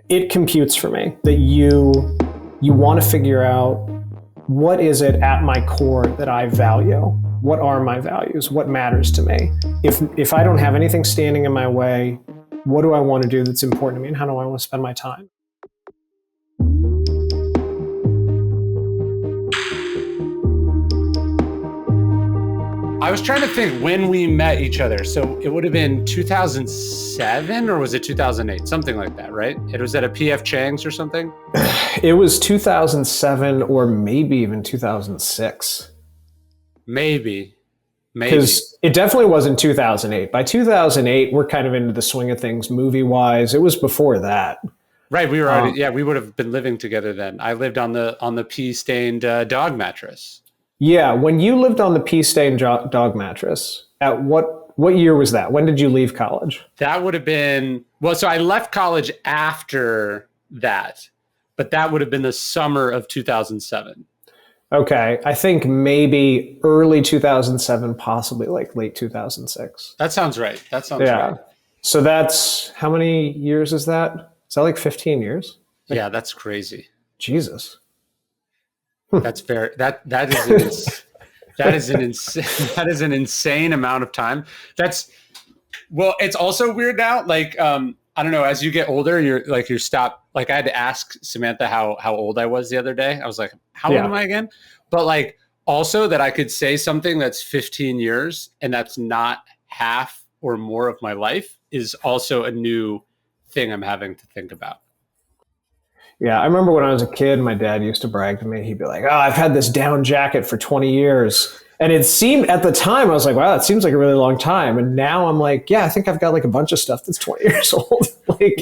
It computes for me that you want to figure out, what is it at my core that I value? What are my values? What matters to me? If I don't have anything standing in my way, what do I want to do that's important to me, and how do I want to spend my time? I was trying to think when we met each other. So it would have been 2007 or was it 2008? Something like that, right? It was at a PF Chang's or something? It was 2007 or maybe even 2006. Maybe. Because it definitely wasn't 2008. By 2008, we're kind of into the swing of things movie-wise. It was before that. Right, we were already, we would have been living together then. I lived on the pea-stained dog mattress. Yeah, when you lived on the pea-stained dog mattress, at what year was that? When did you leave college? That would have been, so I left college after that, but that would have been the summer of 2007. Okay, I think maybe early 2007, possibly like late 2006. That sounds right. Right. So that's, how many years is that? Is that like 15 years? Yeah, that's crazy. Jesus. That's fair. That is an insane amount of time. It's also weird now. Like, I don't know, as you get older, you stop. Like, I had to ask Samantha how old I was the other day. I was like, how old am I again? But like, also that I could say something that's 15 years and that's not half or more of my life is also a new thing I'm having to think about. Yeah, I remember when I was a kid, my dad used to brag to me. He'd be like, I've had this down jacket for 20 years. And it seemed, at the time, I was like, wow, that seems like a really long time. And now I'm like, yeah, I think I've got like a bunch of stuff that's 20 years old. Like,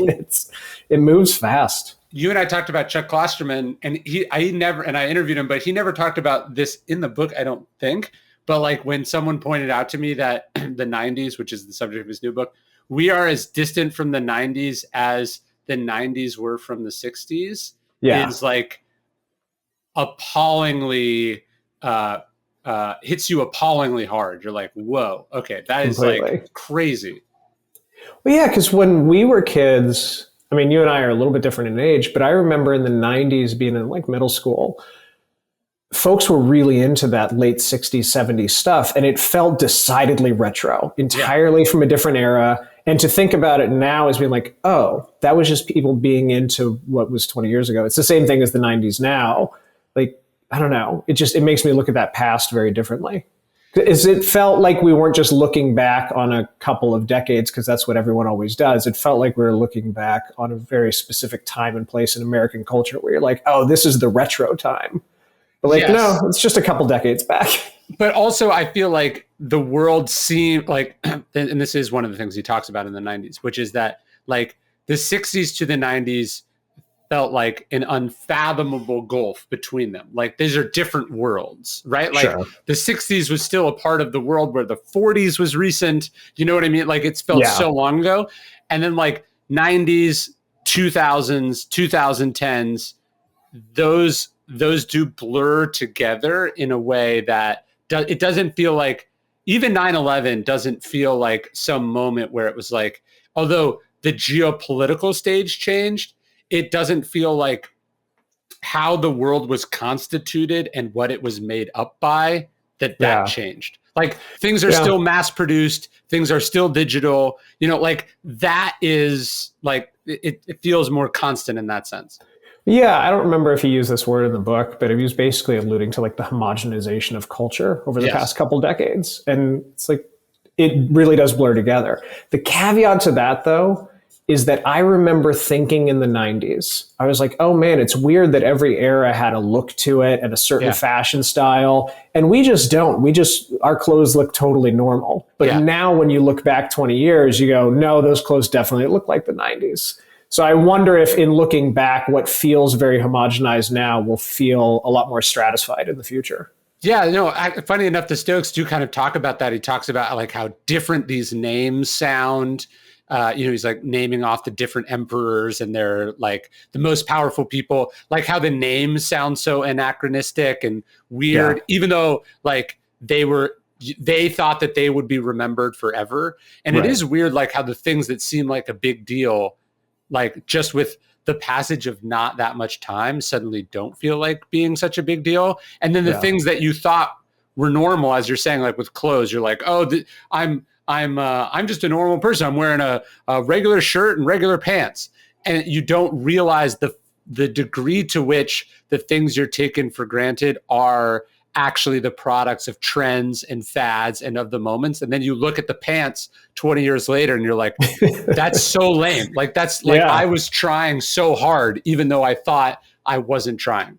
it moves fast. You and I talked about Chuck Klosterman, and I interviewed him, but he never talked about this in the book, I don't think. But like, when someone pointed out to me that the 90s, which is the subject of his new book, we are as distant from the 90s as the 90s were from the 60s, is like appallingly, hits you appallingly hard. You're like, whoa, okay, that is like crazy. Well, yeah, because when we were kids, I mean, you and I are a little bit different in age, but I remember in the 90s being in like middle school, folks were really into that late 60s, 70s stuff, and it felt decidedly retro, entirely from a different era. And to think about it now as being like, oh, that was just people being into what was 20 years ago. It's the same thing as the 90s now. Like, I don't know. It makes me look at that past very differently. It felt like we weren't just looking back on a couple of decades, because that's what everyone always does. It felt like we were looking back on a very specific time and place in American culture where you're like, oh, this is the retro time. But like, no, it's just a couple decades back. But also, I feel like the world seemed like, and this is one of the things he talks about in the 90s, which is that like the 60s to the 90s felt like an unfathomable gulf between them. Like, these are different worlds, right? Like the 60s was still a part of the world where the 40s was recent. You know what I mean? Like, it's felt so long ago. And then like 90s, 2000s, 2010s, those do blur together in a way that it doesn't feel like, even 9/11 doesn't feel like some moment where it was like, although the geopolitical stage changed, it doesn't feel like how the world was constituted and what it was made up by that changed. Like, things are still mass produced, things are still digital, like that is like, it feels more constant in that sense. Yeah, I don't remember if he used this word in the book, but he was basically alluding to like the homogenization of culture over the past couple decades. And it's like, it really does blur together. The caveat to that, though, is that I remember thinking in the 90s, I was like, oh man, it's weird that every era had a look to it and a certain fashion style. And we just don't. Our clothes look totally normal. But now when you look back 20 years, you go, no, those clothes definitely look like the 90s. So I wonder if in looking back, what feels very homogenized now will feel a lot more stratified in the future. Yeah, funny enough, the Stoics do kind of talk about that. He talks about like how different these names sound. He's like naming off the different emperors and they're like the most powerful people, like how the names sound so anachronistic and weird, even though like they thought that they would be remembered forever. And it is weird, like how the things that seem like a big deal like just with the passage of not that much time suddenly don't feel like being such a big deal. And then the things that you thought were normal, as you're saying, like with clothes, you're like, oh, I'm just a normal person. I'm wearing a regular shirt and regular pants. And you don't realize the degree to which the things you're taking for granted are actually the products of trends and fads and of the moments. And then you look at the pants 20 years later and you're like, that's so lame. Like that's like, I was trying so hard, even though I thought I wasn't trying.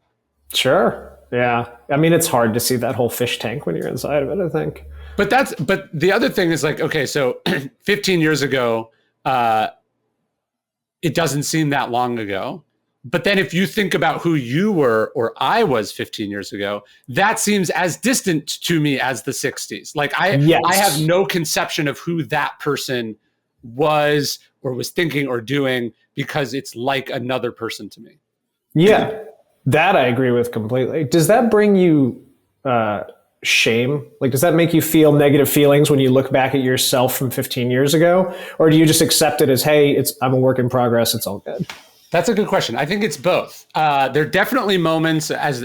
Sure. Yeah. I mean, it's hard to see that whole fish tank when you're inside of it, I think. But the other thing is like, okay, so 15 years ago, it doesn't seem that long ago. But then if you think about who you were or I was 15 years ago, that seems as distant to me as the 60s. Like I have no conception of who that person was or was thinking or doing because it's like another person to me. Yeah, that I agree with completely. Does that bring you shame? Like, does that make you feel negative feelings when you look back at yourself from 15 years ago? Or do you just accept it as, hey, I'm a work in progress, it's all good? That's a good question. I think it's both. There are definitely moments, as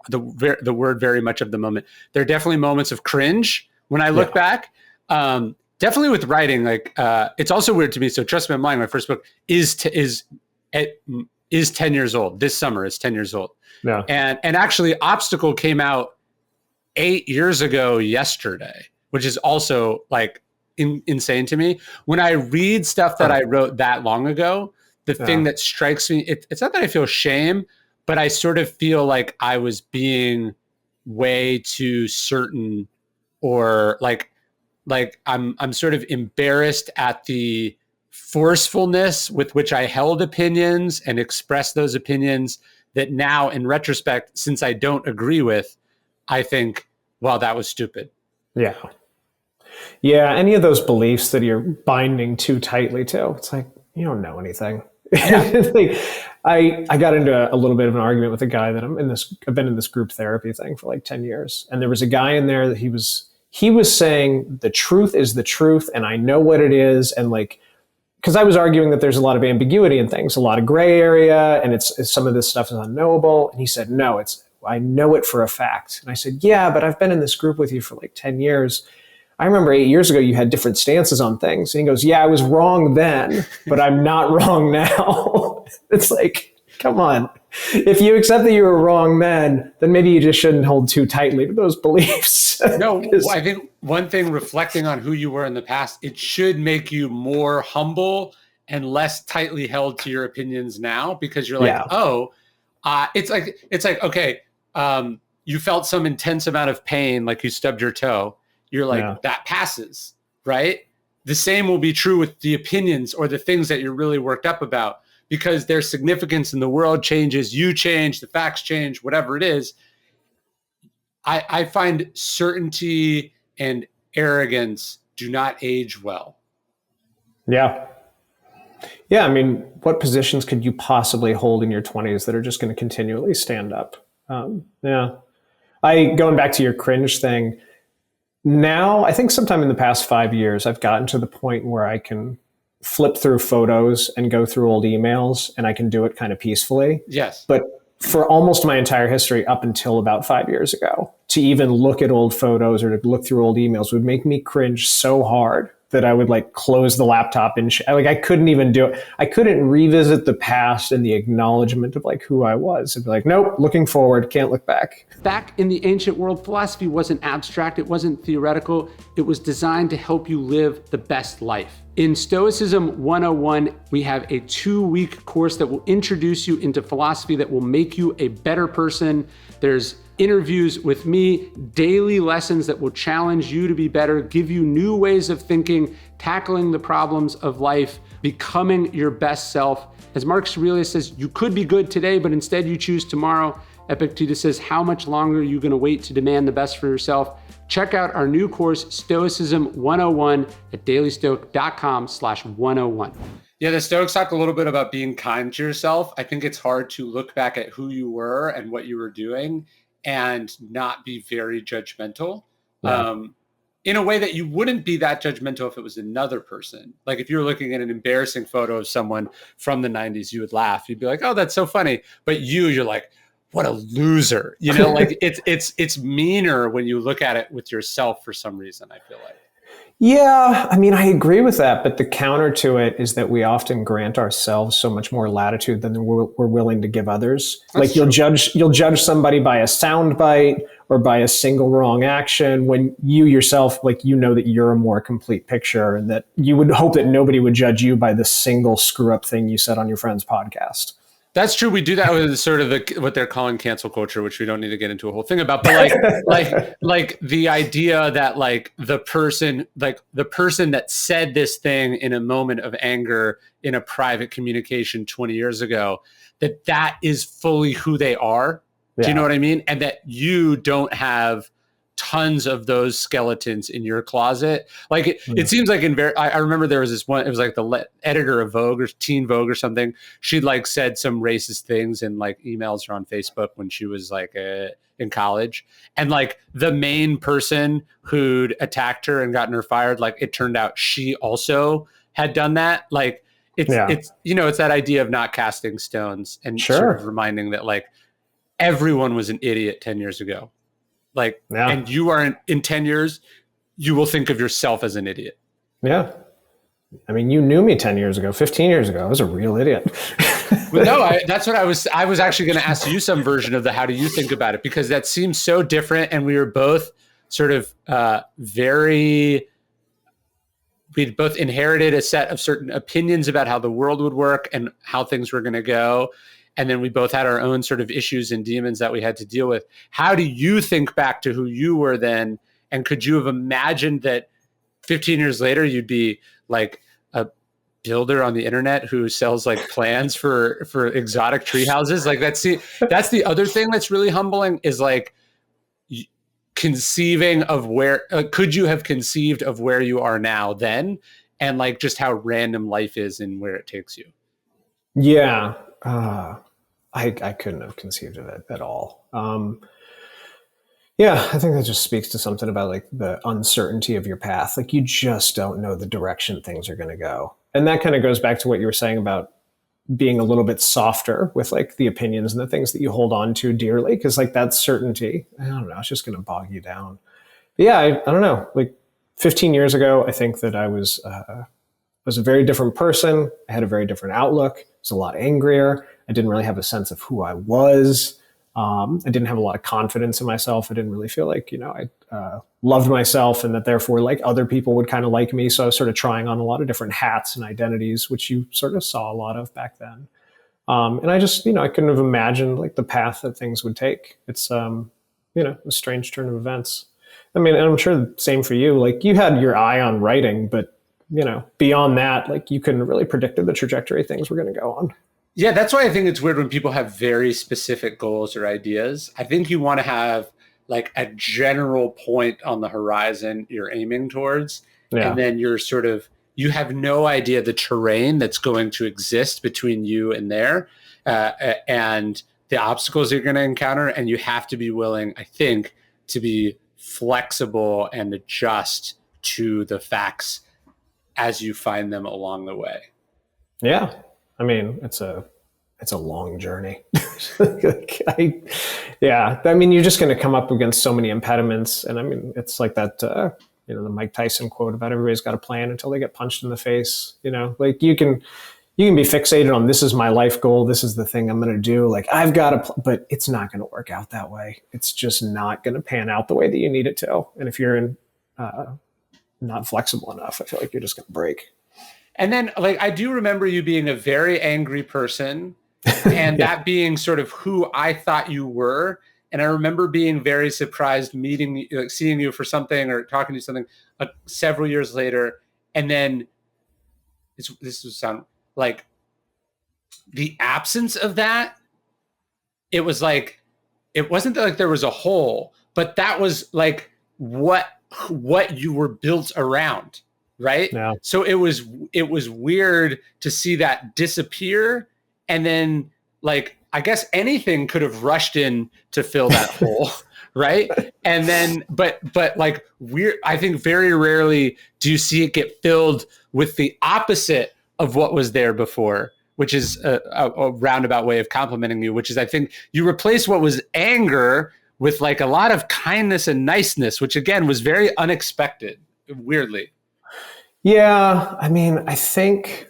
the word very much of the moment, there are definitely moments of cringe when I look back. Definitely with writing, like it's also weird to me. So Trust Me, I'm Lying, my first book is 10 years old. This summer is 10 years old. Yeah. And actually Obstacle came out 8 years ago yesterday, which is also like insane to me. When I read stuff that I wrote that long ago, the thing that strikes me, it's not that I feel shame, but I sort of feel like I was being way too certain, or like I'm sort of embarrassed at the forcefulness with which I held opinions and expressed those opinions that now in retrospect, since I don't agree with, I think, wow, that was stupid. Yeah. Yeah. Any of those beliefs that you're binding too tightly to, it's like, you don't know anything. Like, I got into a little bit of an argument with a guy that I've been in this group therapy thing for like 10 years. And there was a guy in there that he was saying the truth is the truth. And I know what it is. And like, because I was arguing that there's a lot of ambiguity in things, a lot of gray area, and it's some of this stuff is unknowable. And he said, no, I know it for a fact. And I said, yeah, but I've been in this group with you for like 10 years. I remember 8 years ago, you had different stances on things. And he goes, yeah, I was wrong then, but I'm not wrong now. It's like, come on. If you accept that you were wrong then maybe you just shouldn't hold too tightly to those beliefs. No, I think one thing, reflecting on who you were in the past, it should make you more humble and less tightly held to your opinions now, because you're like, it's like, okay, you felt some intense amount of pain, like you stubbed your toe. You're like, that passes, right? The same will be true with the opinions or the things that you're really worked up about, because their significance in the world changes, you change, the facts change, whatever it is. I find certainty and arrogance do not age well. Yeah. Yeah. I mean, what positions could you possibly hold in your 20s that are just going to continually stand up? Going back to your cringe thing, now, I think sometime in the past 5 years, I've gotten to the point where I can flip through photos and go through old emails, and I can do it kind of peacefully. Yes. But for almost my entire history up until about 5 years ago, to even look at old photos or to look through old emails would make me cringe so hard that I would like close the laptop and I couldn't even do it. I couldn't revisit the past and the acknowledgement of like who I was. I'd be like, nope, looking forward, can't look back. Back in the ancient world, philosophy wasn't abstract, it wasn't theoretical, it was designed to help you live the best life. In Stoicism 101, we have a 2-week course that will introduce you into philosophy, that will make you a better person. There's interviews with me, daily lessons that will challenge you to be better, give you new ways of thinking, tackling the problems of life, becoming your best self. As Marcus Aurelius says, you could be good today, but instead you choose tomorrow. Epictetus says, how much longer are you going to wait to demand the best for yourself? Check out our new course, Stoicism 101, at dailystoic.com/101. Yeah, the Stoics talk a little bit about being kind to yourself. I think it's hard to look back at who you were and what you were doing and not be very judgmental. Yeah. in a way that you wouldn't be that judgmental if it was another person. Like if you were looking at an embarrassing photo of someone from the 90s, you would laugh. You'd be like, oh, that's so funny. But you're like, what a loser. You know, like it's meaner when you look at it with yourself for some reason, I feel like. Yeah, I mean, I agree with that, but the counter to it is that we often grant ourselves so much more latitude than we're willing to give others. That's like you'll judge somebody by a soundbite or by a single wrong action when you yourself, like, you know that you're a more complete picture, and that you would hope that nobody would judge you by the single screw up thing you said on your friend's podcast. That's true. We do that with sort of what they're calling cancel culture, which we don't need to get into a whole thing about. But like the idea that like the person that said this thing in a moment of anger in a private communication 20 years ago, that is fully who they are. Yeah. Do you know what I mean? And that you don't have tons of those skeletons in your closet. Like it seems like I remember there was this one, it was like the editor of Vogue or Teen Vogue or something. She'd like said some racist things in like emails or on Facebook when she was like in college. And like the main person who'd attacked her and gotten her fired, like it turned out she also had done that. Like it's, you know, it's that idea of not casting stones and sort of reminding that like everyone was an idiot 10 years ago. Like, and you are in 10 years, you will think of yourself as an idiot. Yeah. I mean, you knew me 10 years ago, 15 years ago. I was a real idiot. But no, that's what I was actually going to ask you some version of how do you think about it? Because that seems so different. And we were both sort of we'd both inherited a set of certain opinions about how the world would work and how things were going to go. And then we both had our own sort of issues and demons that we had to deal with. How do you think back to who you were then? And could you have imagined that 15 years later, you'd be like a builder on the internet who sells like plans for exotic tree houses? Like that's the other thing that's really humbling is like conceiving of where, could you have conceived of where you are now then? And like just how random life is and where it takes you. Yeah. I couldn't have conceived of it at all. Yeah, I think that just speaks to something about like the uncertainty of your path. Like you just don't know the direction things are going to go. And that kind of goes back to what you were saying about being a little bit softer with like the opinions and the things that you hold on to dearly. Cause like that certainty, I don't know, it's just going to bog you down. But yeah, I don't know. Like 15 years ago, I think that I was a very different person. I had a very different outlook. I was a lot angrier. I didn't really have a sense of who I was. I didn't have a lot of confidence in myself. I didn't really feel like, you know, I loved myself and that therefore like other people would kind of like me. So I was sort of trying on a lot of different hats and identities, which you sort of saw a lot of back then. And I just, you know, I couldn't have imagined like the path that things would take. It's, you know, a strange turn of events. I mean, and I'm sure the same for you. Like you had your eye on writing, but you know, beyond that, like you couldn't really predict the trajectory things were going to go on. Yeah, that's why I think it's weird when people have very specific goals or ideas. I think you want to have like a general point on the horizon you're aiming towards. Yeah. And then you have no idea the terrain that's going to exist between you and there and the obstacles you're going to encounter. And you have to be willing, I think, to be flexible and adjust to the facts as you find them along the way. Yeah. I mean, it's a long journey. I mean, you're just going to come up against so many impediments. And I mean, it's like that, you know, the Mike Tyson quote about everybody's got a plan until they get punched in the face. You know, like you can be fixated on this is my life goal. This is the thing I'm going to do. Like I've got but it's not going to work out that way. It's just not going to pan out the way that you need it to. And if you're not flexible enough, I feel like you're just going to break. And then like, I do remember you being a very angry person and that being sort of who I thought you were. And I remember being very surprised meeting, like seeing you for something or talking to you something several years later. And then this would sound like the absence of that. It was like, it wasn't like there was a hole, but that was like what you were built around. Right. Yeah. So it was weird to see that disappear and then like, I guess anything could have rushed in to fill that hole. Right. And then, but like I think very rarely do you see it get filled with the opposite of what was there before, which is a roundabout way of complimenting you, which is, I think you replace what was anger with like a lot of kindness and niceness, which again was very unexpected, weirdly. Yeah. I mean, I think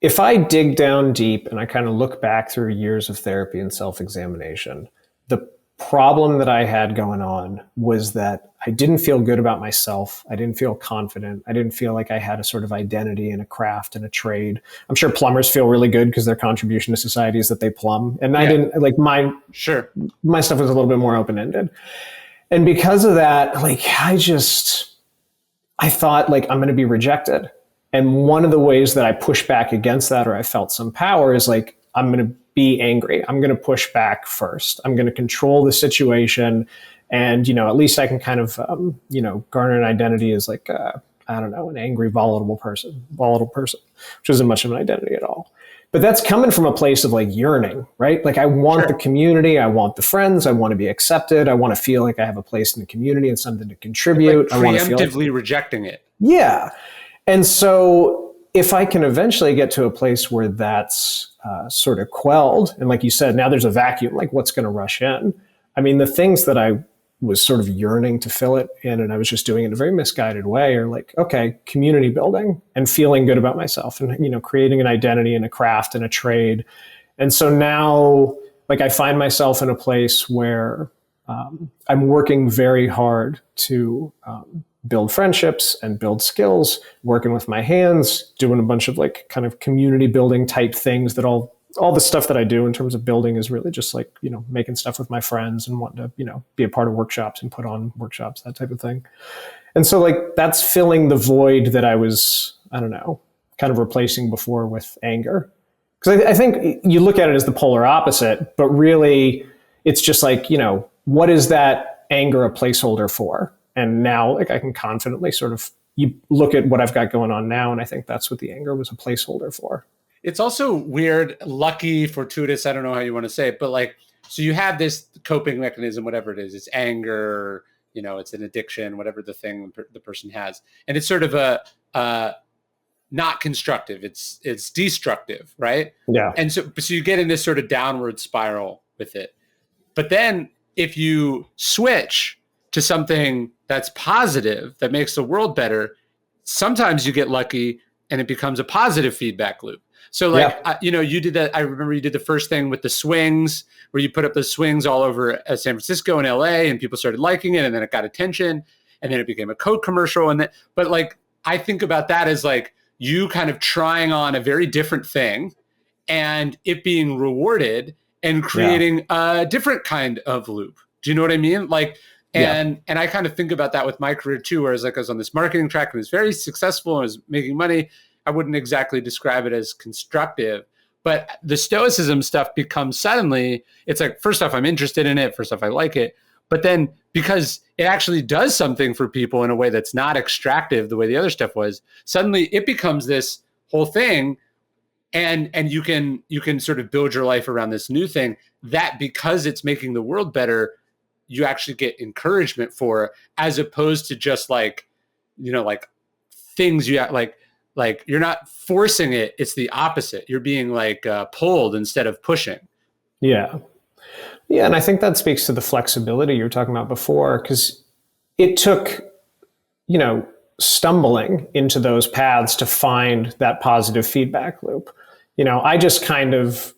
if I dig down deep and I kind of look back through years of therapy and self-examination, the problem that I had going on was that I didn't feel good about myself. I didn't feel confident. I didn't feel like I had a sort of identity in a craft and a trade. I'm sure plumbers feel really good because their contribution to society is that they plumb. And I didn't like my stuff was a little bit more open-ended. And because of that, like I thought like I'm going to be rejected. And one of the ways that I pushed back against that, or I felt some power, is like, I'm going to be angry. I'm going to push back first. I'm going to control the situation. And, at least I can kind of, garner an identity as like, I don't know, an angry, volatile person, which isn't much of an identity at all. But that's coming from a place of like yearning, right? Like I want the community. I want the friends. I want to be accepted. I want to feel like I have a place in the community and something to contribute. Like preemptively rejecting it. Yeah. And so if I can eventually get to a place where that's sort of quelled, and like you said, now there's a vacuum, like what's going to rush in? I mean, the things that I was sort of yearning to fill it in, and I was just doing it in a very misguided way, are like, okay, community building and feeling good about myself and, creating an identity and a craft and a trade. And so now, like, I find myself in a place where I'm working very hard to build friendships and build skills, working with my hands, doing a bunch of like kind of community building type things that all the stuff that I do in terms of building is really just like, making stuff with my friends and wanting to, be a part of workshops and put on workshops, that type of thing. And so like that's filling the void that I was, I don't know, kind of replacing before with anger. Because I think you look at it as the polar opposite, but really it's just like, what is that anger a placeholder for? And now like I can confidently sort of, you look at what I've got going on now, and I think that's what the anger was a placeholder for. It's also weird, lucky, fortuitous, I don't know how you want to say it, but like, so you have this coping mechanism, whatever it is, it's anger, it's an addiction, whatever the thing the person has. And it's sort of a not constructive, it's destructive, right? Yeah. And so you get in this sort of downward spiral with it. But then if you switch to something that's positive, that makes the world better, sometimes you get lucky and it becomes a positive feedback loop. So like, you did that. I remember you did the first thing with the swings where you put up the swings all over San Francisco and LA and people started liking it, and then it got attention, and then it became a Coke commercial. But like, I think about that as like you kind of trying on a very different thing and it being rewarded and creating a different kind of loop. Do you know what I mean? Like, and I kind of think about that with my career too, whereas like I was on this marketing track and was very successful and was making money. I wouldn't exactly describe it as constructive, but the Stoicism stuff becomes suddenly, it's like, first off, I'm interested in it. First off, I like it. But then because it actually does something for people in a way that's not extractive the way the other stuff was, suddenly it becomes this whole thing. And you can sort of build your life around this new thing that, because it's making the world better, you actually get encouragement for, as opposed to just like, like things you like you're not forcing it. It's the opposite. You're being like pulled instead of pushing. Yeah. Yeah. And I think that speaks to the flexibility you were talking about before, because it took, stumbling into those paths to find that positive feedback loop. I just kind of,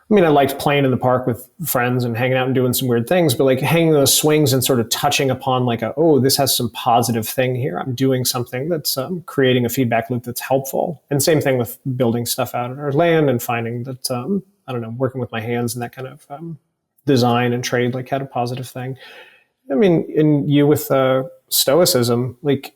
I liked playing in the park with friends and hanging out and doing some weird things, but like hanging those swings and sort of touching upon like, this has some positive thing here. I'm doing something that's creating a feedback loop that's helpful. And same thing with building stuff out in our land and finding that, working with my hands and that kind of design and trade like had a positive thing. In you with Stoicism, like,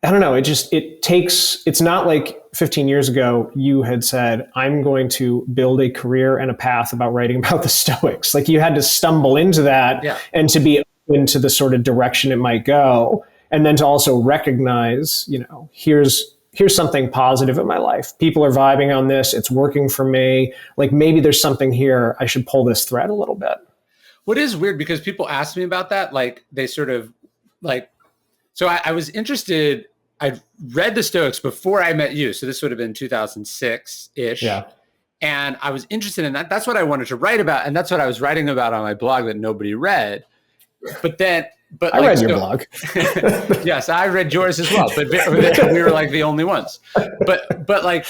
I don't know, it's not like 15 years ago you had said, I'm going to build a career and a path about writing about the Stoics. Like you had to stumble into that and to be open to the sort of direction it might go. And then to also recognize, here's here's something positive in my life. People are vibing on this. It's working for me. Like maybe there's something here. I should pull this thread a little bit. What is weird, because people ask me about that, like they sort of like, so I was interested, I read the Stoics before I met you. So this would have been 2006-ish. Yeah. And I was interested in that. That's what I wanted to write about. And that's what I was writing about on my blog that nobody read. But I read your blog. Yes, I read yours as well. But we were like the only ones. But like,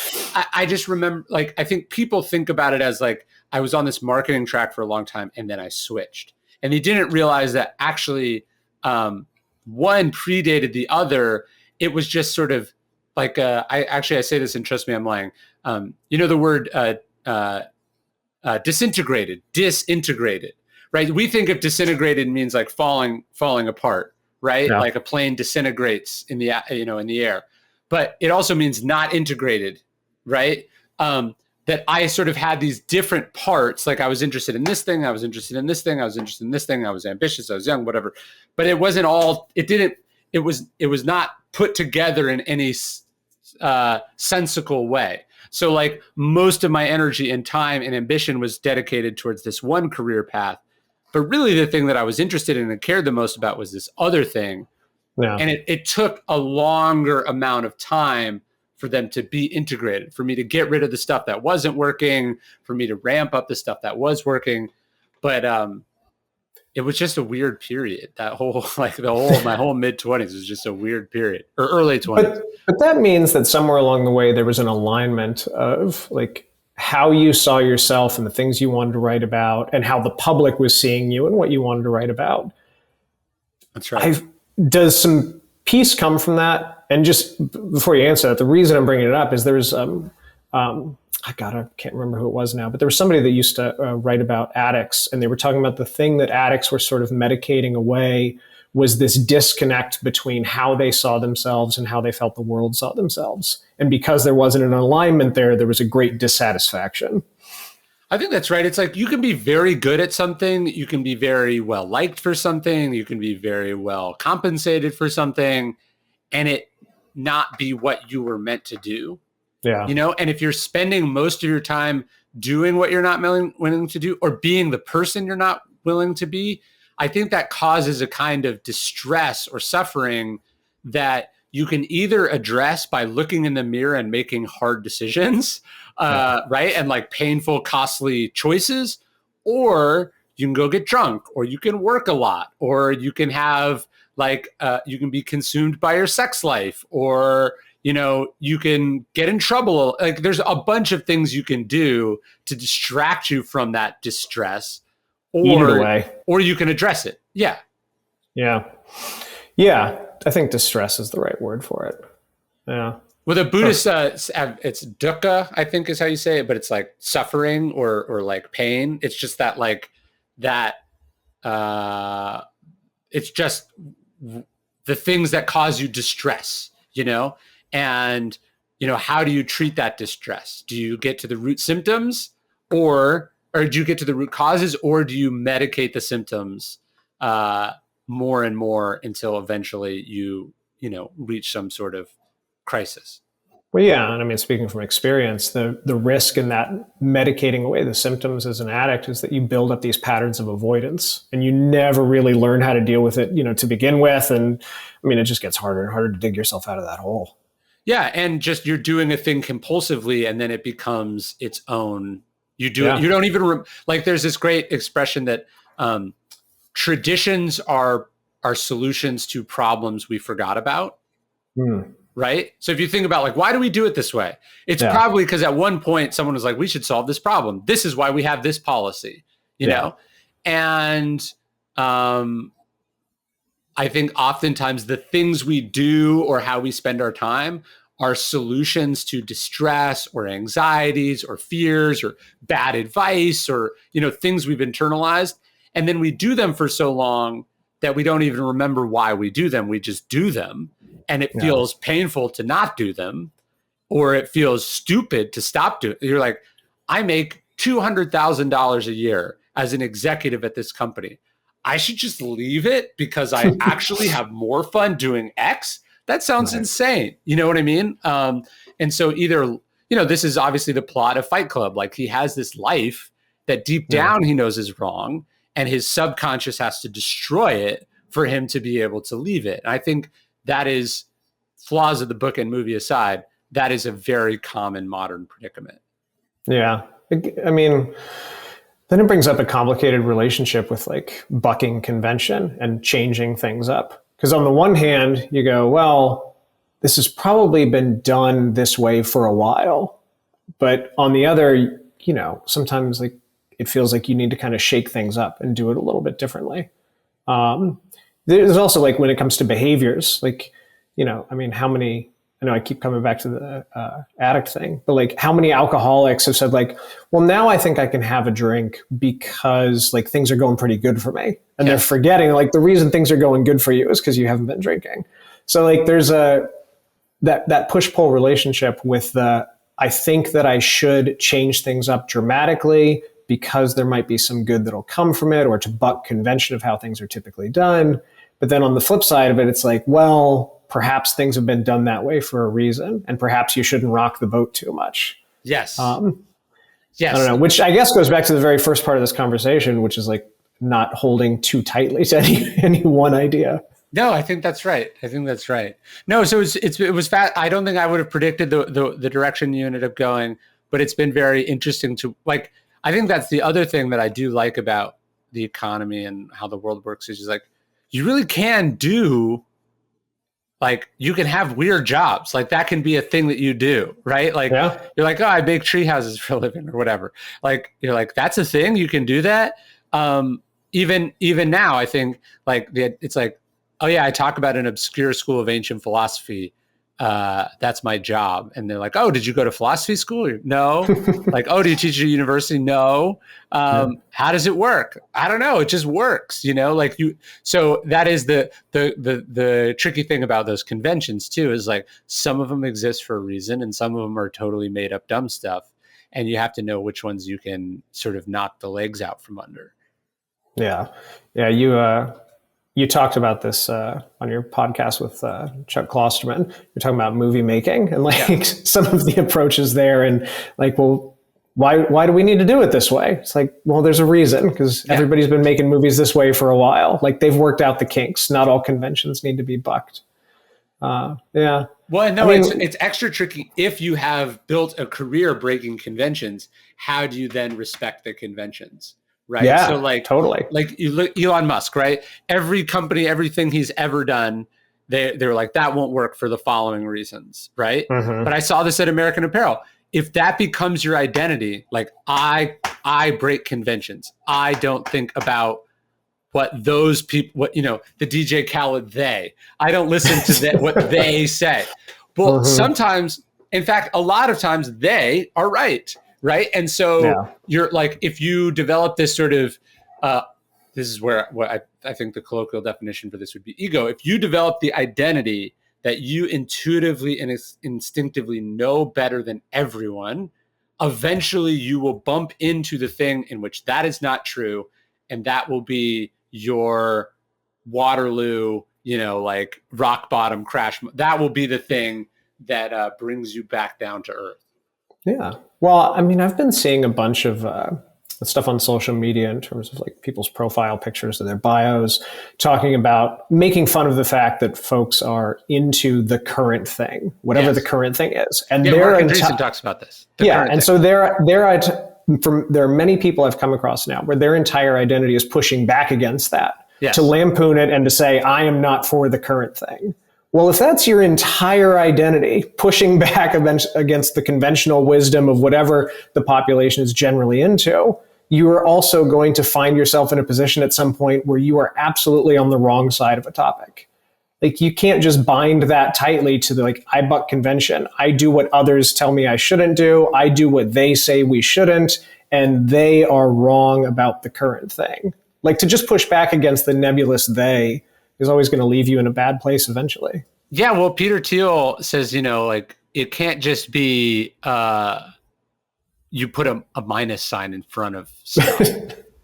I just remember, like, I think people think about it as like, I was on this marketing track for a long time and then I switched. And they didn't realize that actually one predated the other. It was just sort of like, I say this and trust me, I'm lying. You know, the word disintegrated, right? We think of disintegrated means like falling apart, right? Yeah. Like a plane disintegrates in the, in the air, but it also means not integrated, right? That I sort of had these different parts. Like I was interested in this thing. I was interested in this thing. I was interested in this thing. I was ambitious. I was young, whatever, but it wasn't all, it was not put together in any sensical way. So like most of my energy and time and ambition was dedicated towards this one career path. But really the thing that I was interested in and cared the most about was this other thing. Yeah. And it took a longer amount of time for them to be integrated, for me to get rid of the stuff that wasn't working, for me to ramp up the stuff that was working. But it was just a weird period. That whole, like my whole mid-20s was just a weird period, or early 20s. But that means that somewhere along the way, there was an alignment of like how you saw yourself and the things you wanted to write about and how the public was seeing you and what you wanted to write about. That's right. Does some peace come from that? And just before you answer that, the reason I'm bringing it up is there's, I can't remember who it was now, but there was somebody that used to write about addicts, and they were talking about the thing that addicts were sort of medicating away was this disconnect between how they saw themselves and how they felt the world saw themselves. And because there wasn't an alignment there was a great dissatisfaction. I think that's right. It's like you can be very good at something. You can be very well liked for something. You can be very well compensated for something, and it not be what you were meant to do. Yeah. And if you're spending most of your time doing what you're not willing to do, or being the person you're not willing to be, I think that causes a kind of distress or suffering that you can either address by looking in the mirror and making hard decisions, right? And like painful, costly choices, or you can go get drunk, or you can work a lot, or you can have you can be consumed by your sex life, or, you can get in trouble. Like there's a bunch of things you can do to distract you from that distress, or you can address it. Yeah. Yeah. Yeah. I think distress is the right word for it. Yeah. Well, the Buddhists, it's dukkha, I think is how you say it, but it's like suffering or like pain. It's just that it's just the things that cause you distress, and, how do you treat that distress? Do you get to the root symptoms or do you get to the root causes, or do you medicate the symptoms more and more until eventually you reach some sort of crisis? Well, yeah. And I mean, speaking from experience, the risk in that medicating away the symptoms as an addict is that you build up these patterns of avoidance and you never really learn how to deal with it, to begin with. And I mean, it just gets harder and harder to dig yourself out of that hole. Yeah. And just you're doing a thing compulsively and then it becomes its own. You do it. You don't even there's this great expression that traditions are solutions to problems we forgot about. Right? So if you think about why do we do it this way? It's probably because at one point someone was like, we should solve this problem. This is why we have this policy, you know? And I think oftentimes the things we do or how we spend our time are solutions to distress or anxieties or fears or bad advice or, things we've internalized. And then we do them for so long that we don't even remember why we do them. We just do them. And it feels painful to not do them, or it feels stupid to stop doing. You're like, I make $200,000 a year as an executive at this company. I should just leave it because I actually have more fun doing X That sounds insane. You know what I mean? And so either, this is obviously the plot of Fight Club. Like, he has this life that deep down he knows is wrong, and his subconscious has to destroy it for him to be able to leave it. And I think that is, flaws of the book and movie aside, that is a very common modern predicament. Yeah. I mean, then it brings up a complicated relationship with like bucking convention and changing things up. Because on the one hand, you go, well, this has probably been done this way for a while. But on the other, sometimes like it feels like you need to kind of shake things up and do it a little bit differently. There's also like when it comes to behaviors, like, how many, I know I keep coming back to the addict thing, but like how many alcoholics have said like, well, now I think I can have a drink because like things are going pretty good for me. And they're forgetting like the reason things are going good for you is because you haven't been drinking. So like there's that push-pull relationship with I think that I should change things up dramatically because there might be some good that'll come from it, or to buck convention of how things are typically done. But then on the flip side of it, it's like, well, perhaps things have been done that way for a reason, and perhaps you shouldn't rock the boat too much. Yes. Yes. I don't know, which I guess goes back to the very first part of this conversation, which is like not holding too tightly to any one idea. No, I think that's right. No, so it was fast. I don't think I would have predicted the direction you ended up going, but it's been very interesting to like. I think that's the other thing that I do like about the economy and how the world works is just like you really can do. Like you can have weird jobs, like that can be a thing that you do, right? Like you're like, oh, I bake tree houses for a living or whatever. Like you're like, that's a thing, you can do that. Even now, I think like it's like, oh yeah, I talk about an obscure school of ancient philosophy. That's my job. And they're like, oh, did you go to philosophy school? No. Like, oh, do you teach at a university? No. How does it work? I don't know. It just works, like so that is the tricky thing about those conventions too, is like some of them exist for a reason and some of them are totally made up dumb stuff. And you have to know which ones you can sort of knock the legs out from under. Yeah. Yeah. You talked about this on your podcast with Chuck Klosterman. You're talking about movie making and like some of the approaches there, and like, well, why do we need to do it this way? It's like, well, there's a reason, because everybody's been making movies this way for a while. Like they've worked out the kinks. Not all conventions need to be bucked. Well, no, it's extra tricky if you have built a career breaking conventions. How do you then respect the conventions? Right. Yeah, so like totally. Like you look Elon Musk, right? Every company, everything he's ever done, they're like, that won't work for the following reasons. Right. Mm-hmm. But I saw this at American Apparel. If that becomes your identity, like I break conventions. I don't think about what those people, the DJ Khaled, I don't listen to what they say. Well, sometimes, in fact, a lot of times they are right. Right. And so you're like, if you develop this sort of, this is where what I think the colloquial definition for this would be ego. If you develop the identity that you intuitively and instinctively know better than everyone, eventually you will bump into the thing in which that is not true. And that will be your Waterloo, like rock bottom crash. That will be the thing that brings you back down to earth. Yeah. Well, I mean, I've been seeing a bunch of stuff on social media in terms of like people's profile pictures and their bios, talking about making fun of the fact that folks are into the current thing, whatever the current thing is. And Mark Andreessen talks about this. And so there are many people I've come across now where their entire identity is pushing back against that, to lampoon it and to say, I am not for the current thing. Well, if that's your entire identity, pushing back against the conventional wisdom of whatever the population is generally into, you are also going to find yourself in a position at some point where you are absolutely on the wrong side of a topic. Like you can't just bind that tightly to I buck convention. I do what others tell me I shouldn't do. I do what they say we shouldn't, and they are wrong about the current thing. Like to just push back against the nebulous they is always going to leave you in a bad place eventually. Yeah, well, Peter Thiel says, it can't just be you put a minus sign in front of stuff.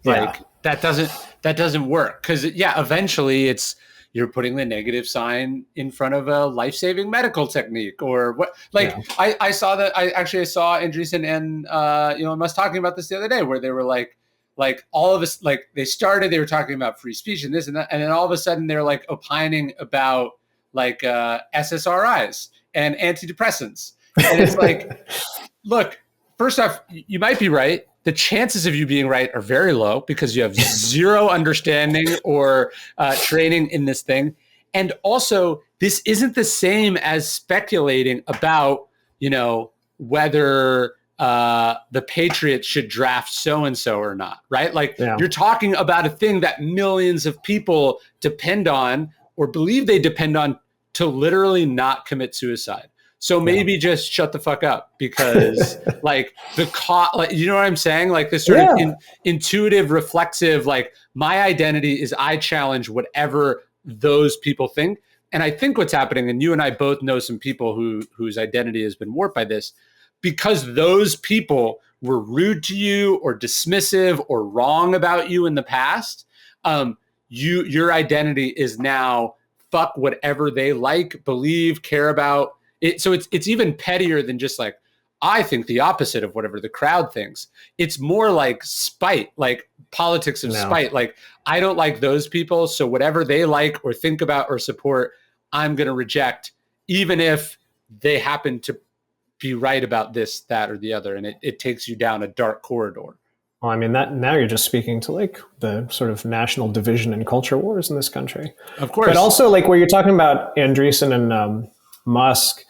That doesn't work, because eventually it's you're putting the negative sign in front of a life-saving medical technique or what. Like I saw Andreessen and Elon Musk talking about this the other day, where they were like all of us, like they were talking about free speech and this and that, and then all of a sudden they're like opining about like SSRIs and antidepressants, and it's like, look, first off, you might be right. The chances of you being right are very low because you have zero understanding or training in this thing. And also, this isn't the same as speculating about, whether the Patriots should draft so-and-so or not, right? Like you're talking about a thing that millions of people depend on or believe they depend on to literally not commit suicide. So maybe just shut the fuck up, because like you know what I'm saying? Like this sort of intuitive, reflexive, like my identity is I challenge whatever those people think. And I think what's happening, and you and I both know some people whose identity has been warped by this, because those people were rude to you or dismissive or wrong about you in the past. Your identity is now fuck whatever they like, believe, care about. So it's even pettier than just like, I think the opposite of whatever the crowd thinks. It's more like spite, like politics of spite. Like, I don't like those people, so whatever they like or think about or support, I'm going to reject, even if they happen to be right about this, that, or the other. And it takes you down a dark corridor. Well, I mean, that now you're just speaking to like the sort of national division and culture wars in this country. Of course. But also like where you're talking about Andreessen and Musk,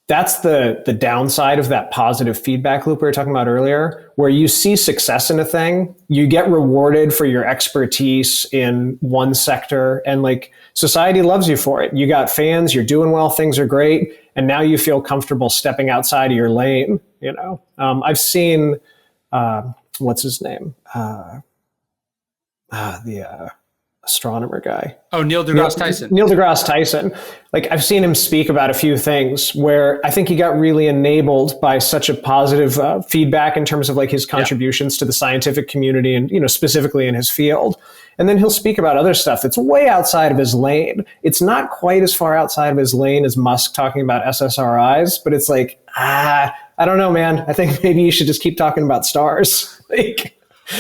that's the downside of that positive feedback loop we were talking about earlier, where you see success in a thing, you get rewarded for your expertise in one sector, and like society loves you for it. You got fans, you're doing well, things are great, and now you feel comfortable stepping outside of your lane. I've seen what's his name, the astronomer guy. Oh, Neil deGrasse Tyson. Neil deGrasse Tyson. Like, I've seen him speak about a few things where I think he got really enabled by such a positive feedback in terms of like his contributions to the scientific community and, specifically in his field. And then he'll speak about other stuff that's way outside of his lane. It's not quite as far outside of his lane as Musk talking about SSRIs, but it's like, I don't know, man. I think maybe you should just keep talking about stars.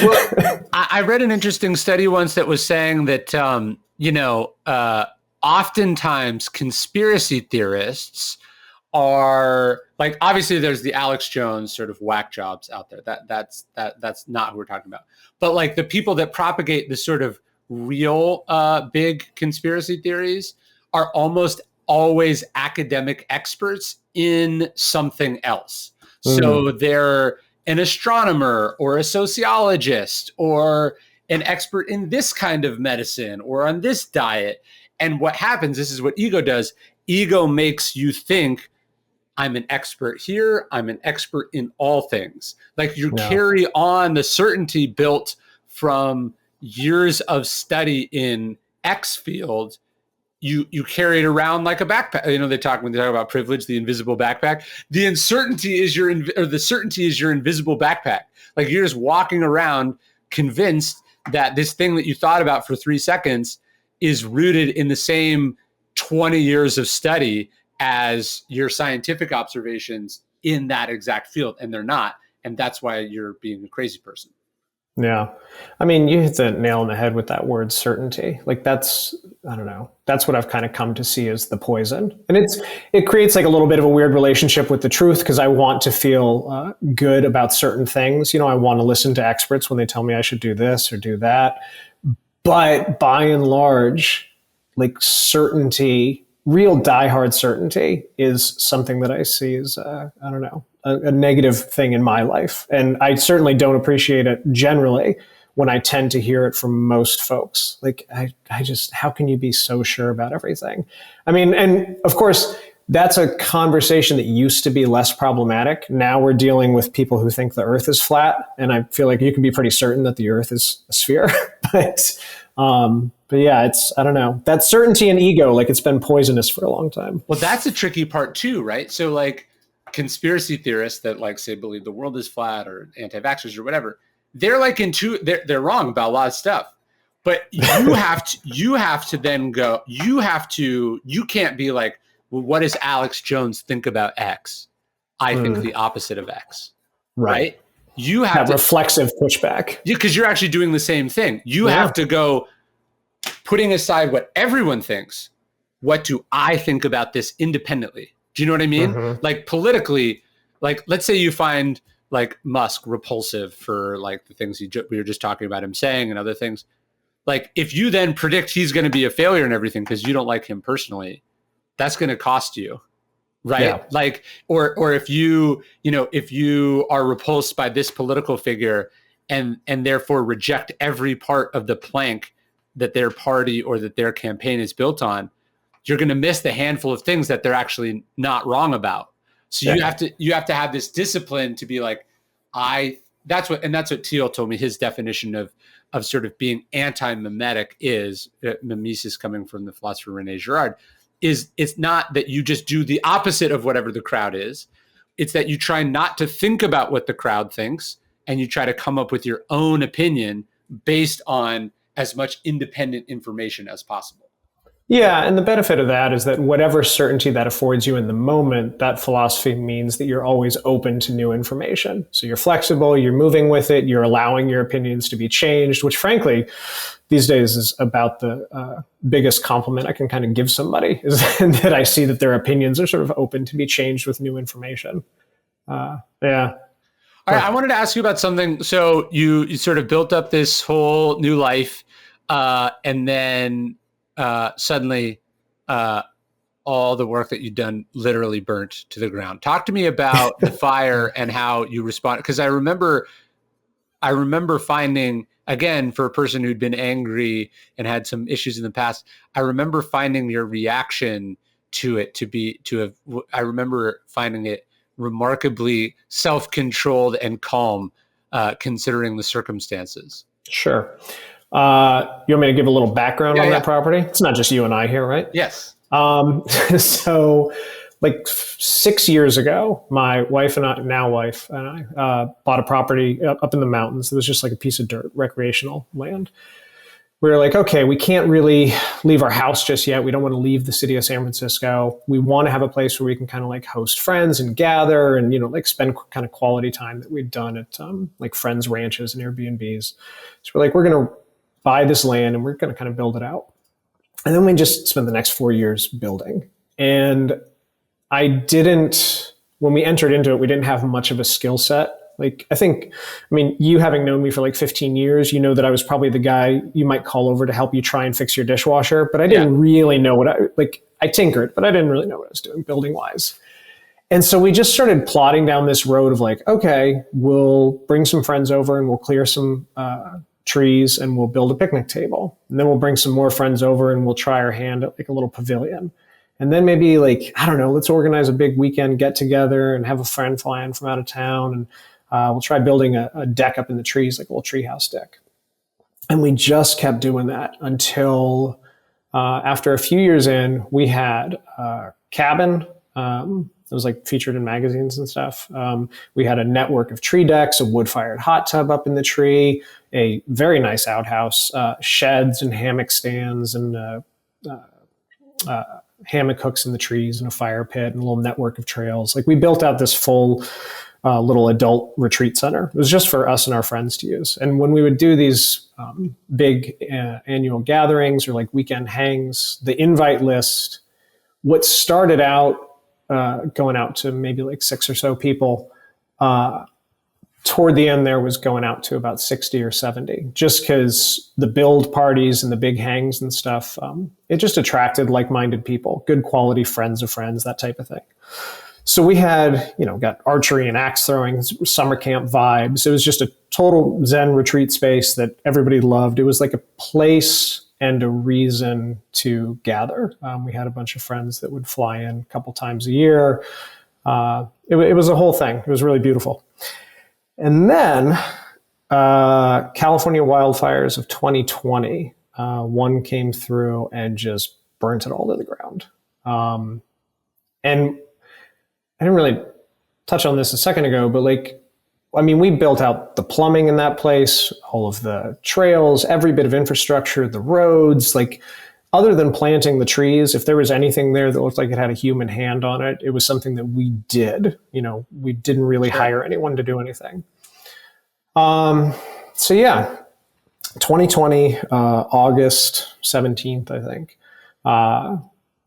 Well, I read an interesting study once that was saying that, oftentimes conspiracy theorists are like, obviously there's the Alex Jones sort of whack jobs out there. That's not who we're talking about. But like the people that propagate the sort of real big conspiracy theories are almost always academic experts in something else. So they're an astronomer or a sociologist or an expert in this kind of medicine or on this diet. And what happens, this is what ego does. Ego makes you think, I'm an expert here, I'm an expert in all things. Like you carry on the certainty built from years of study in X field. You carry it around like a backpack. When they talk about privilege, the invisible backpack. The certainty is your invisible backpack. Like you're just walking around convinced that this thing that you thought about for 3 seconds is rooted in the same 20 years of study as your scientific observations in that exact field, and they're not. And that's why you're being a crazy person. Yeah. I mean, you hit the nail on the head with that word certainty. Like that's what I've kind of come to see as the poison. And it creates like a little bit of a weird relationship with the truth, because I want to feel good about certain things. I want to listen to experts when they tell me I should do this or do that. But by and large, like certainty, real diehard certainty is something that I see as, a negative thing in my life. And I certainly don't appreciate it generally when I tend to hear it from most folks. Like, I just, how can you be so sure about everything? I mean, and of course, that's a conversation that used to be less problematic. Now we're dealing with people who think the earth is flat. And I feel like you can be pretty certain that the earth is a sphere. But yeah, I don't know. That certainty and ego, like it's been poisonous for a long time. Well, that's a tricky part too, right? So like conspiracy theorists that like say believe the world is flat or anti-vaxxers or whatever, they're like they're wrong about a lot of stuff. But you can't be like, well, what does Alex Jones think about X? I think the opposite of X. Right? You have that reflexive pushback. Because you're actually doing the same thing. You have to go, putting aside what everyone thinks, what do I think about this independently? Do you know what I mean? Like politically, like let's say you find like Musk repulsive for like the things we were just talking about him saying and other things. Like if you then predict he's going to be a failure and everything because you don't like him personally, that's going to cost you. Right. Yeah. Like, or if you are repulsed by this political figure and therefore reject every part of the plank that their party or that their campaign is built on, you're going to miss the handful of things that they're actually not wrong about. So you have to have this discipline to be like, that's what Thiel told me. His definition of sort of being anti-mimetic is, mimesis coming from the philosopher René Girard, is it's not that you just do the opposite of whatever the crowd is. It's that you try not to think about what the crowd thinks and you try to come up with your own opinion based on as much independent information as possible. Yeah, and the benefit of that is that whatever certainty that affords you in the moment, that philosophy means that you're always open to new information. So you're flexible, you're moving with it, you're allowing your opinions to be changed, which frankly, these days is about the biggest compliment I can kind of give somebody, is that I see that their opinions are sort of open to be changed with new information. Yeah. All right, I wanted to ask you about something. So you sort of built up this whole new life, and then suddenly all the work that you'd done literally burnt to the ground. Talk to me about the fire and how you responded. Because I remember finding, again, for a person who'd been angry and had some issues in the past, I remember finding your reaction to it I remember finding it remarkably self-controlled and calm, considering the circumstances. Sure. You want me to give a little background on that property? It's not just you and I here, right? Yes. So like 6 years ago, my wife and I, bought a property up in the mountains. It was just like a piece of dirt, recreational land. We were like, okay, we can't really leave our house just yet. We don't want to leave the city of San Francisco. We want to have a place where we can kind of like host friends and gather and, like spend kind of quality time that we'd done at like friends' ranches and Airbnbs. So we're like, we're going to buy this land and we're going to kind of build it out. And then we just spent the next 4 years building. And when we entered into it, we didn't have much of a skill set. Like, you having known me for like 15 years, you know that I was probably the guy you might call over to help you try and fix your dishwasher, but I didn't really know I tinkered, but I didn't really know what I was doing building wise. And so we just started plotting down this road of like, okay, we'll bring some friends over and we'll clear some trees and we'll build a picnic table. And then we'll bring some more friends over and we'll try our hand at like a little pavilion. And then maybe like, I don't know, let's organize a big weekend get together and have a friend fly in from out of town. And we'll try building a deck up in the trees, like a little treehouse deck. And we just kept doing that until after a few years in, we had a cabin. It was like featured in magazines and stuff. We had a network of tree decks, a wood-fired hot tub up in the tree, a very nice outhouse, sheds and hammock stands and hammock hooks in the trees and a fire pit and a little network of trails. Like we built out this full little adult retreat center. It was just for us and our friends to use. And when we would do these big annual gatherings or like weekend hangs, the invite list, what started out going out to maybe like 6 or so people, toward the end there was going out to about 60 or 70, just because the build parties and the big hangs and stuff, it just attracted like-minded people, good quality friends of friends, that type of thing. So we had, got archery and axe throwing, summer camp vibes. It was just a total Zen retreat space that everybody loved. It was like a place and a reason to gather. We had a bunch of friends that would fly in a couple times a year. It was a whole thing. It was really beautiful. And then California wildfires of 2020, one came through and just burnt it all to the ground. And I didn't really touch on this a second ago, but like I mean, we built out the plumbing in that place, all of the trails, every bit of infrastructure, the roads, like other than planting the trees, if there was anything there that looked like it had a human hand on it, it was something that we did. We didn't really hire anyone to do anything. So yeah, 2020, August 17th, I think,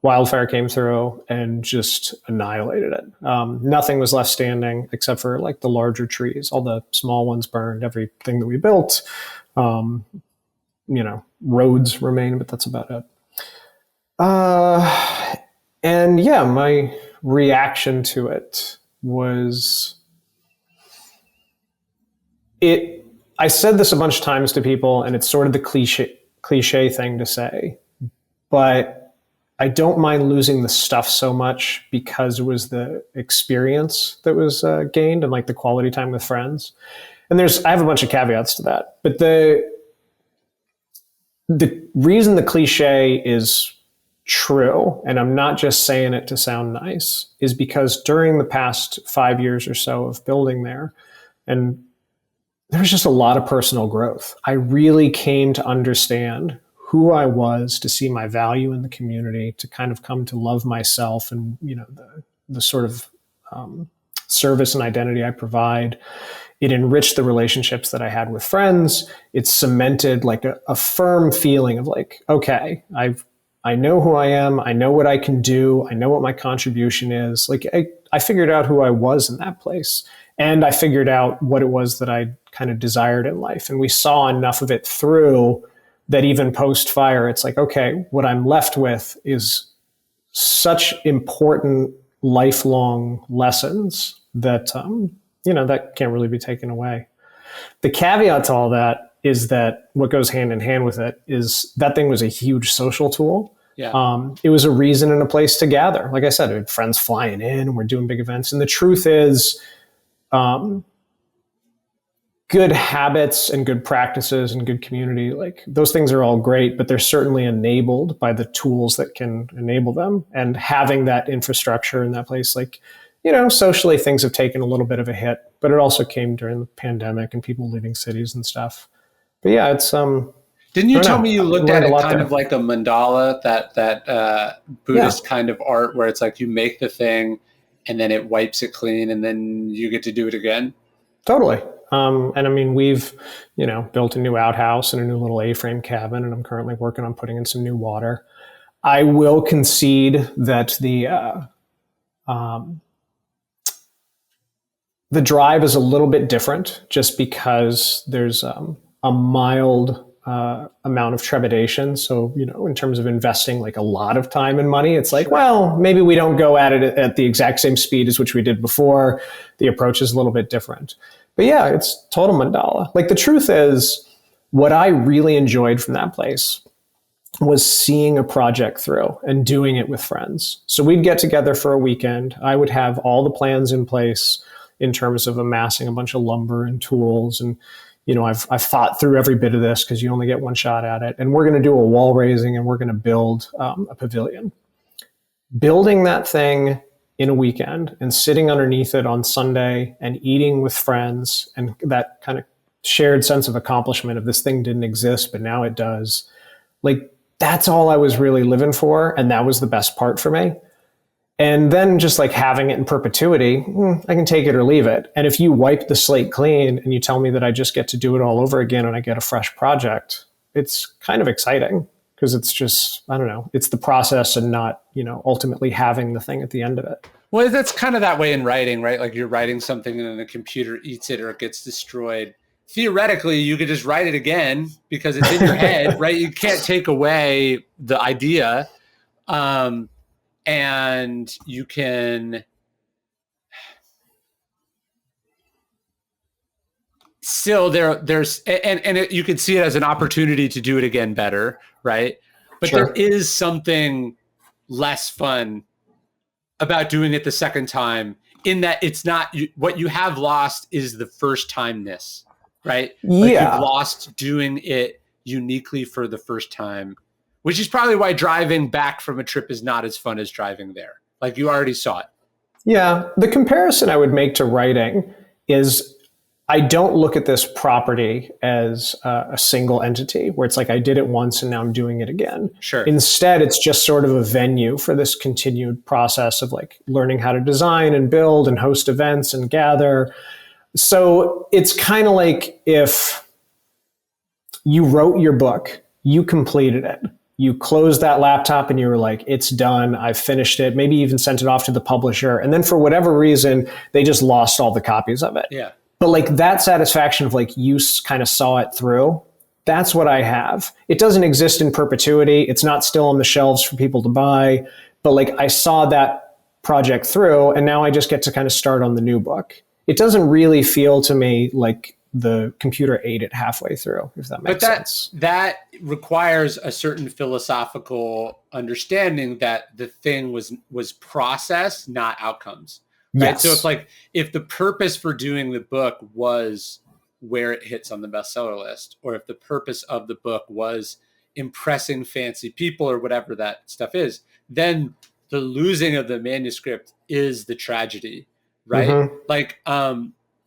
wildfire came through and just annihilated it. Nothing was left standing except for like the larger trees. All the small ones burned, everything that we built. Roads remain, but that's about it. And yeah, my reaction to it was I said this a bunch of times to people, and it's sort of the cliche thing to say, but I don't mind losing the stuff so much because it was the experience that was gained and like the quality time with friends. And I have a bunch of caveats to that, but the reason the cliche is true, and I'm not just saying it to sound nice, is because during the past 5 years or so of building there, and there was just a lot of personal growth. I really came to understand who I was, to see my value in the community, to kind of come to love myself and, the sort of service and identity I provide. It enriched the relationships that I had with friends. It cemented like a firm feeling of like, okay, I know who I am. I know what I can do. I know what my contribution is. Like I figured out who I was in that place. And I figured out what it was that I kind of desired in life. And we saw enough of it through that even post-fire, it's like, okay, what I'm left with is such important lifelong lessons that, that can't really be taken away. The caveat to all that is that what goes hand in hand with it is that thing was a huge social tool. Yeah. It was a reason and a place to gather. Like I said, we had friends flying in and we're doing big events. And the truth is, good habits and good practices and good community, like those things are all great, but they're certainly enabled by the tools that can enable them. And having that infrastructure in that place, like, socially things have taken a little bit of a hit, but it also came during the pandemic and people leaving cities and stuff. But yeah, it's Didn't you tell me you looked at it kind of like a mandala, that Buddhist kind of art where it's like you make the thing and then it wipes it clean and then you get to do it again? Totally. And I mean, we've, built a new outhouse and a new little A-frame cabin, and I'm currently working on putting in some new water. I will concede that the drive is a little bit different just because there's a mild amount of trepidation. So, in terms of investing like a lot of time and money, it's like, well, maybe we don't go at it at the exact same speed as which we did before. The approach is a little bit different. But yeah, it's total mandala. Like the truth is, what I really enjoyed from that place was seeing a project through and doing it with friends. So we'd get together for a weekend. I would have all the plans in place in terms of amassing a bunch of lumber and tools. And, I've thought through every bit of this because you only get one shot at it. And we're going to do a wall raising and we're going to build a pavilion. Building that thing in a weekend and sitting underneath it on Sunday and eating with friends and that kind of shared sense of accomplishment of this thing didn't exist, but now it does. Like that's all I was really living for. And that was the best part for me. And then just like having it in perpetuity, I can take it or leave it. And if you wipe the slate clean and you tell me that I just get to do it all over again and I get a fresh project, it's kind of exciting. Because it's just, I don't know, it's the process and not, ultimately having the thing at the end of it. Well, that's kind of that way in writing, right? Like you're writing something and then the computer eats it or it gets destroyed. Theoretically, you could just write it again because it's in your head, right? You can't take away the idea. And you can still there's you can see it as an opportunity to do it again better, right? But There is something less fun about doing it the second time in that it's not what you have lost is the first timeness, right? Like you've lost doing it uniquely for the first time, which is probably why driving back from a trip is not as fun as driving there. Like you already saw it. Yeah. The comparison I would make to writing is I don't look at this property as a single entity where it's like I did it once and now I'm doing it again. Sure. Instead, it's just sort of a venue for this continued process of like learning how to design and build and host events and gather. So it's kind of like if you wrote your book, you completed it. You closed that laptop and you were like, it's done. I've finished it. Maybe even sent it off to the publisher. And then for whatever reason, they just lost all the copies of it. Yeah. But like that satisfaction of like you kind of saw it through, that's what I have. It doesn't exist in perpetuity. It's not still on the shelves for people to buy. But like I saw that project through and now I just get to kind of start on the new book. It doesn't really feel to me like the computer ate it halfway through, if that makes sense. That requires a certain philosophical understanding that the thing was process, not outcomes. Right. Yes. So if the purpose for doing the book was where it hits on the bestseller list, or if the purpose of the book was impressing fancy people or whatever that stuff is, then the losing of the manuscript is the tragedy. Right. Mm-hmm. Like,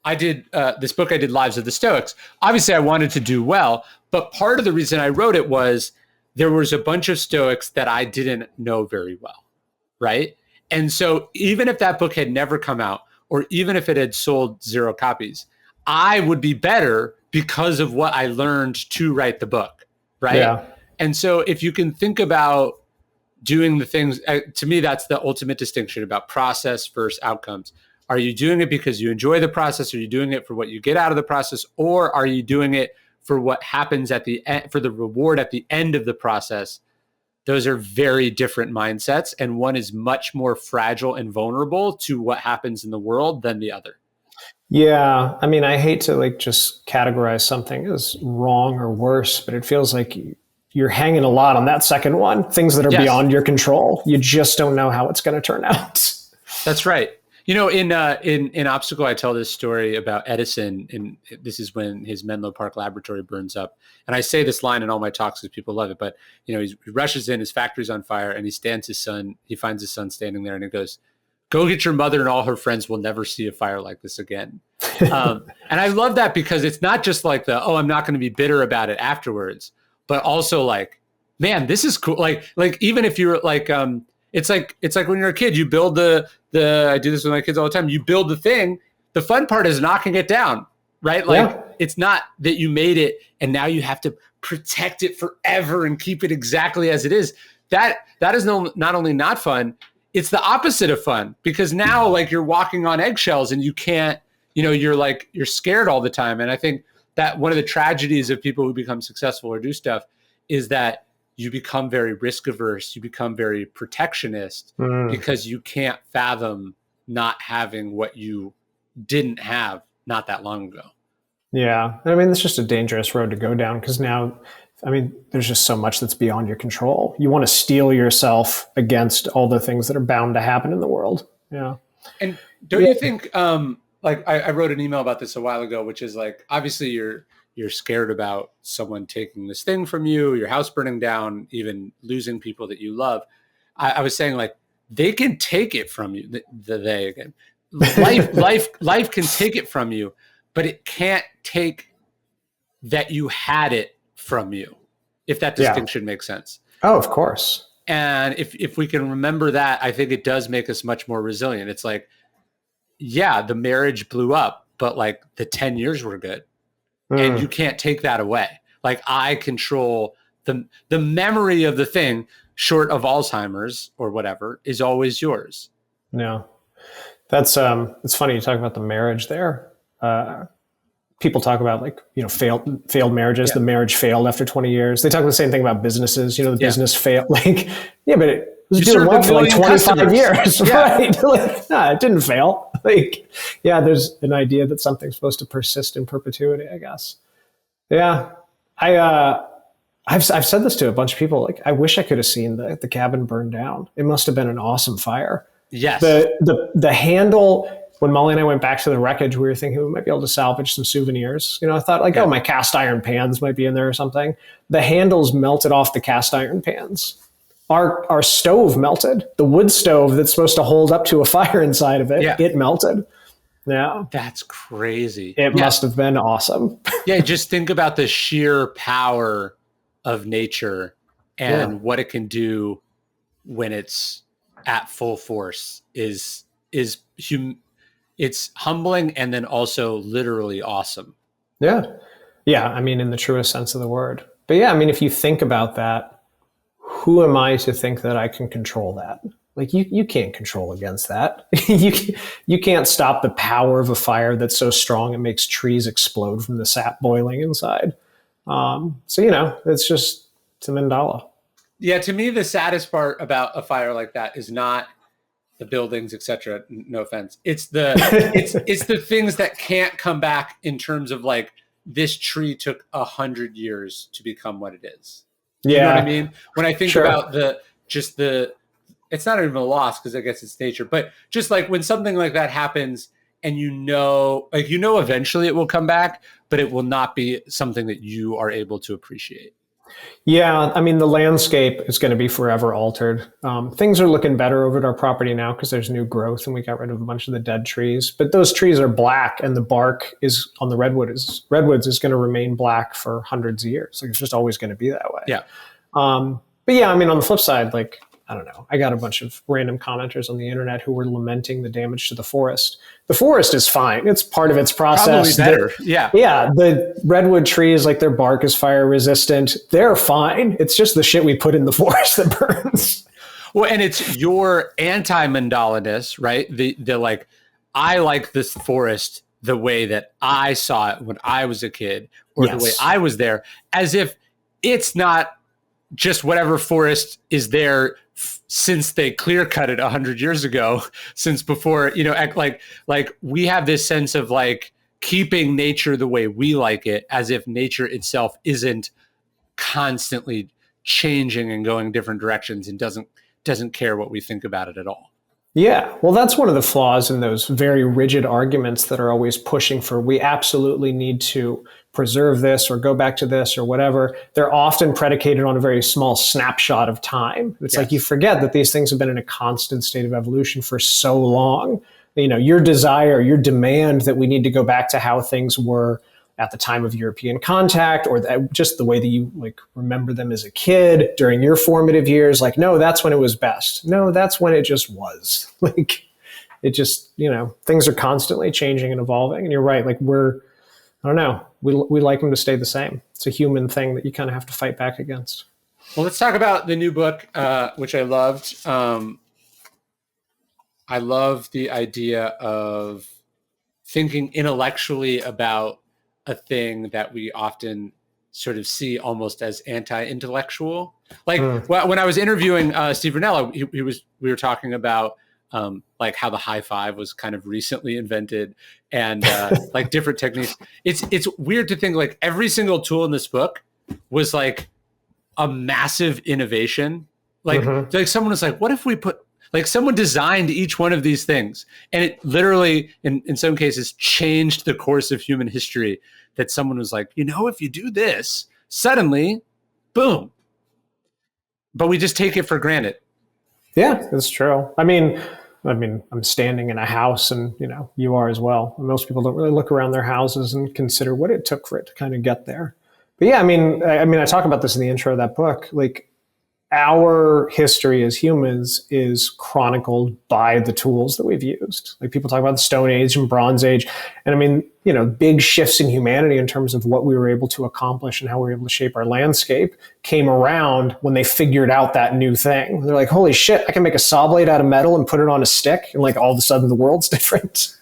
I did this book, I did Lives of the Stoics. Obviously, I wanted to do well, but part of the reason I wrote it was there was a bunch of Stoics that I didn't know very well, right? And so even if that book had never come out, or even if it had sold 0 copies, I would be better because of what I learned to write the book, right? Yeah. And so if you can think about doing the things, to me, that's the ultimate distinction about process versus outcomes. Are you doing it because you enjoy the process? Are you doing it for what you get out of the process? Or are you doing it for what happens at the end, for the reward at the end of the process? Those are very different mindsets. And one is much more fragile and vulnerable to what happens in the world than the other. Yeah. I mean, I hate to like just categorize something as wrong or worse, but it feels like you're hanging a lot on that second one, things that are beyond your control. You just don't know how it's going to turn out. That's right. You know, in Obstacle, I tell this story about Edison, and this is when his Menlo Park laboratory burns up. And I say this line in all my talks because people love it. But you know, he rushes in, his factory's on fire, and he finds his son standing there, and he goes, "Go get your mother and all her friends. Will never see a fire like this again." And I love that because it's not just like I'm not going to be bitter about it afterwards, but also like, man, this is cool. Like even if you're like, it's like when you're a kid, you build I do this with my kids all the time. You build the thing. The fun part is knocking it down, right? Like It's not that you made it and now you have to protect it forever and keep it exactly as it is. That is not only not fun, it's the opposite of fun because now like you're walking on eggshells and you can't, you're scared all the time. And I think that one of the tragedies of people who become successful or do stuff is that you become very risk averse. You become very protectionist because you can't fathom not having what you didn't have not that long ago. Yeah. I mean, it's just a dangerous road to go down because now, I mean, there's just so much that's beyond your control. You want to steel yourself against all the things that are bound to happen in the world. Yeah. And don't you think, like I wrote an email about this a while ago, which is like, obviously you're scared about someone taking this thing from you, your house burning down, even losing people that you love. I was saying like, they can take it from you. They again, life can take it from you, but it can't take that you had it from you. If that distinction makes sense. Oh, of course. And if we can remember that, I think it does make us much more resilient. It's like, yeah, the marriage blew up, but like the 10 years were good. And you can't take that away. Like I control the memory of the thing, short of Alzheimer's or whatever, is always yours. Yeah. That's it's funny you talk about the marriage there. People talk about like, failed marriages. Yeah. The marriage failed after 20 years. They talk the same thing about businesses. The business failed. Like, yeah, but it was doing well for like 25 years. Yeah. Right. Like, it didn't fail. Like, yeah, there's an idea that something's supposed to persist in perpetuity, I guess. Yeah. I've said this to a bunch of people. Like, I wish I could have seen the cabin burn down. It must have been an awesome fire. Yes. The handle, when Molly and I went back to the wreckage, we were thinking we might be able to salvage some souvenirs. I thought like, my cast iron pans might be in there or something. The handles melted off the cast iron pans. Our stove melted. The wood stove that's supposed to hold up to a fire inside of it, it melted. Yeah. That's crazy. It Yeah. must have been awesome. Yeah, just think about the sheer power of nature and Yeah. what it can do when it's at full force it's humbling and then also literally awesome. Yeah. Yeah. I mean, in the truest sense of the word. But yeah, I mean, if you think about that, who am I to think that I can control that? Like you can't control against that. You can't stop the power of a fire that's so strong it makes trees explode from the sap boiling inside. So, it's a mandala. Yeah, to me, the saddest part about a fire like that is not the buildings, etc. No offense. It's the things that can't come back in terms of like this tree took 100 years to become what it is. You know what I mean? When I think about it's not even a loss because I guess it's nature, but just like when something like that happens and eventually it will come back, but it will not be something that you are able to appreciate. Yeah, I mean, the landscape is going to be forever altered. Things are looking better over at our property now because there's new growth and we got rid of a bunch of the dead trees. But those trees are black, and the bark is on the redwoods is going to remain black for hundreds of years. Like it's just always going to be that way. Yeah. But yeah, I mean, on the flip side, like, I don't know, I got a bunch of random commenters on the internet who were lamenting the damage to the forest. The forest is fine. It's part of its process. Probably better. Yeah. The redwood trees, like their bark is fire resistant. They're fine. It's just the shit we put in the forest that burns. Well, and it's your anti-mandaliness, right? The like, I like this forest the way that I saw it when I was a kid, or the way I was there, as if it's not just whatever forest is there since they clear cut it 100 years ago, since before, like we have this sense of like keeping nature the way we like it, as if nature itself isn't constantly changing and going different directions and doesn't care what we think about it at all. Yeah, well, that's one of the flaws in those very rigid arguments that are always pushing for we absolutely need to preserve this or go back to this or whatever. They're often predicated on a very small snapshot of time. It's like you forget that these things have been in a constant state of evolution for so long. Your desire, your demand that we need to go back to how things were at the time of European contact, or just the way that you like remember them as a kid during your formative years. Like, no, that's when it was best. No, that's when it just was. Like, it just, things are constantly changing and evolving. And you're right. Like I don't know. We like them to stay the same. It's a human thing that you kind of have to fight back against. Well, let's talk about the new book, which I loved. I love the idea of thinking intellectually about a thing that we often sort of see almost as anti-intellectual. Like when I was interviewing Steve Rinella, we were talking about like how the high five was kind of recently invented and like different techniques. It's weird to think like every single tool in this book was like a massive innovation. Like, like someone was like, what if we put, like someone designed each one of these things, and it literally, in some cases, changed the course of human history, that someone was like, if you do this, suddenly, boom. But we just take it for granted. Yeah, that's true. I mean, I'm standing in a house, and you are as well. Most people don't really look around their houses and consider what it took for it to kind of get there. But yeah, I mean, I talk about this in the intro of that book. Like, our history as humans is chronicled by the tools that we've used. Like, people talk about the Stone Age and Bronze Age. And I mean, big shifts in humanity in terms of what we were able to accomplish and how we were able to shape our landscape came around when they figured out that new thing. They're like, holy shit, I can make a saw blade out of metal and put it on a stick. And like, all of a sudden the world's different.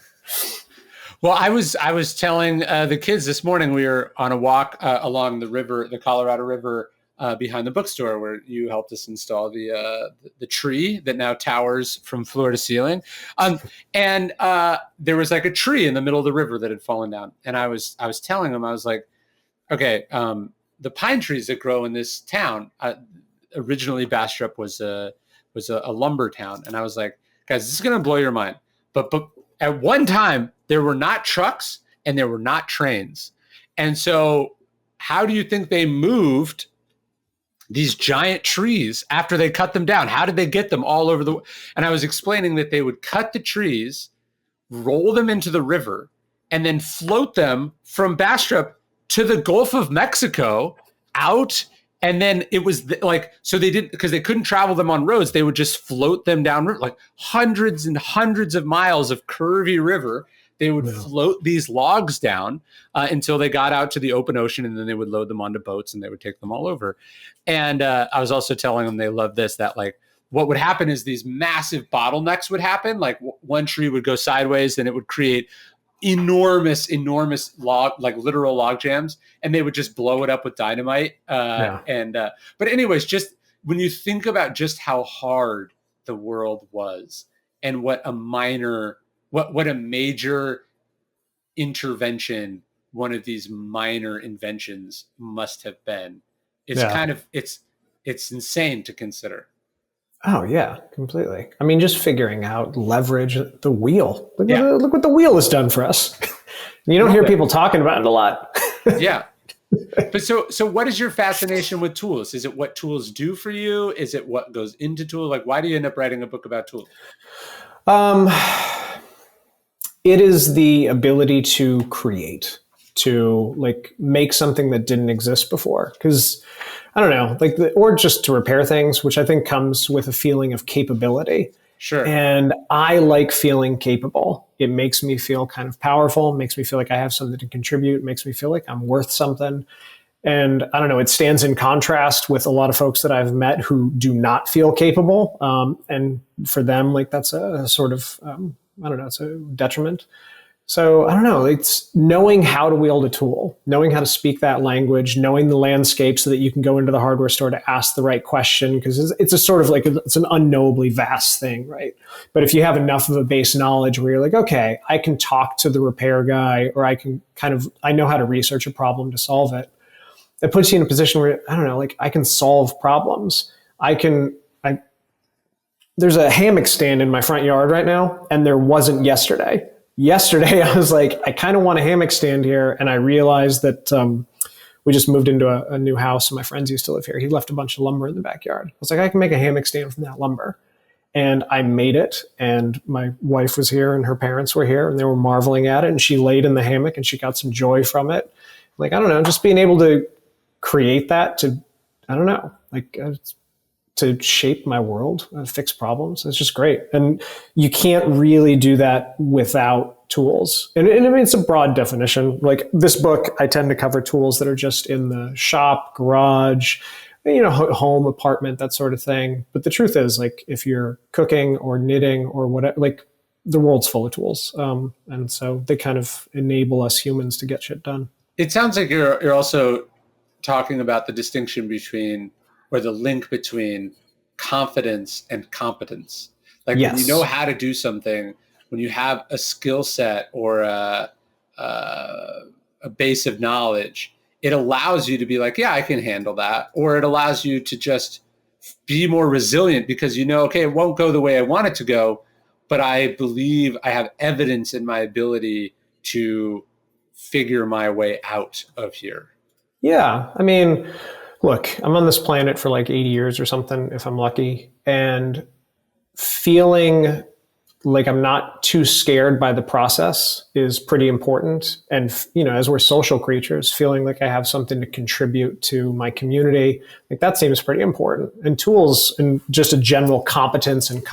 Well, I was telling the kids this morning, we were on a walk along the river, the Colorado River, behind the bookstore, where you helped us install the tree that now towers from floor to ceiling. And there was like a tree in the middle of the river that had fallen down. And I was telling them, I was like, okay, the pine trees that grow in this town, originally Bastrop was a lumber town. And I was like, guys, this is going to blow your mind. But at one time, there were not trucks and there were not trains. And so how do you think they moved these giant trees after they cut them down? How did they get them all over and I was explaining that they would cut the trees, roll them into the river, and then float them from Bastrop to the Gulf of Mexico out. And then it was like, so they didn't, because they couldn't travel them on roads, they would just float them down like hundreds and hundreds of miles of curvy river. They would float these logs down until they got out to the open ocean, and then they would load them onto boats and they would take them all over. And I was also telling them, they love this, that like what would happen is these massive bottlenecks would happen. Like one tree would go sideways and it would create enormous log, like literal log jams, and they would just blow it up with dynamite. But anyways, just when you think about just how hard the world was and what a major intervention one of these minor inventions must have been, it's kind of, it's insane to consider. Oh yeah, completely. I mean, just figuring out leverage the wheel. Look what the wheel has done for us. You don't hear people talking about it a lot. Yeah. But so what is your fascination with tools? Is it what tools do for you? Is it what goes into tools? Like, why do you end up writing a book about tools? It is the ability to create, to like make something that didn't exist before. Because I don't know, or just to repair things, which I think comes with a feeling of capability. Sure. And I like feeling capable. It makes me feel kind of powerful, makes me feel like I have something to contribute, makes me feel like I'm worth something. And I don't know, it stands in contrast with a lot of folks that I've met who do not feel capable. And for them, like that's a sort of, I don't know, it's a detriment. So I don't know, it's knowing how to wield a tool, knowing how to speak that language, knowing the landscape so that you can go into the hardware store to ask the right question, because it's a sort of like, it's an unknowably vast thing, right? But if you have enough of a base knowledge where you're like, okay, I can talk to the repair guy, or I know how to research a problem to solve it. It puts you in a position where, I don't know, like I can solve problems. There's a hammock stand in my front yard right now, and there wasn't yesterday. Yesterday, I was like, I kind of want a hammock stand here. And I realized that we just moved into a new house and my friends used to live here. He left a bunch of lumber in the backyard. I was like, I can make a hammock stand from that lumber. And I made it. And my wife was here and her parents were here and they were marveling at it. And she laid in the hammock and she got some joy from it. Like, I don't know, just being able to create that to shape my world, fix problems. It's just great. And you can't really do that without tools. And I mean, it's a broad definition. Like this book, I tend to cover tools that are just in the shop, garage, home, apartment, that sort of thing. But the truth is, like, if you're cooking or knitting or whatever, like the world's full of tools. And so they kind of enable us humans to get shit done. It sounds like you're also talking about the distinction between, or the link between, confidence and competence. Like, yes, when you know how to do something, when you have a skill set or a base of knowledge, it allows you to be like, yeah, I can handle that. Or it allows you to just be more resilient because okay, it won't go the way I want it to go, but I believe I have evidence in my ability to figure my way out of here. Yeah. I mean, look, I'm on this planet for like 80 years or something, if I'm lucky, and feeling like I'm not too scared by the process is pretty important. And, as we're social creatures, feeling like I have something to contribute to my community, like that seems pretty important. And tools and just a general competence and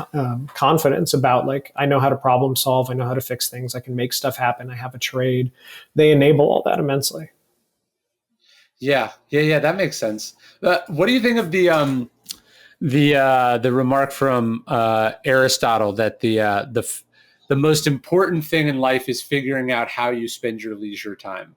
confidence about like, I know how to problem solve, I know how to fix things, I can make stuff happen, I have a trade. They enable all that immensely. Yeah, that makes sense. What do you think of the remark from Aristotle that the most important thing in life is figuring out how you spend your leisure time?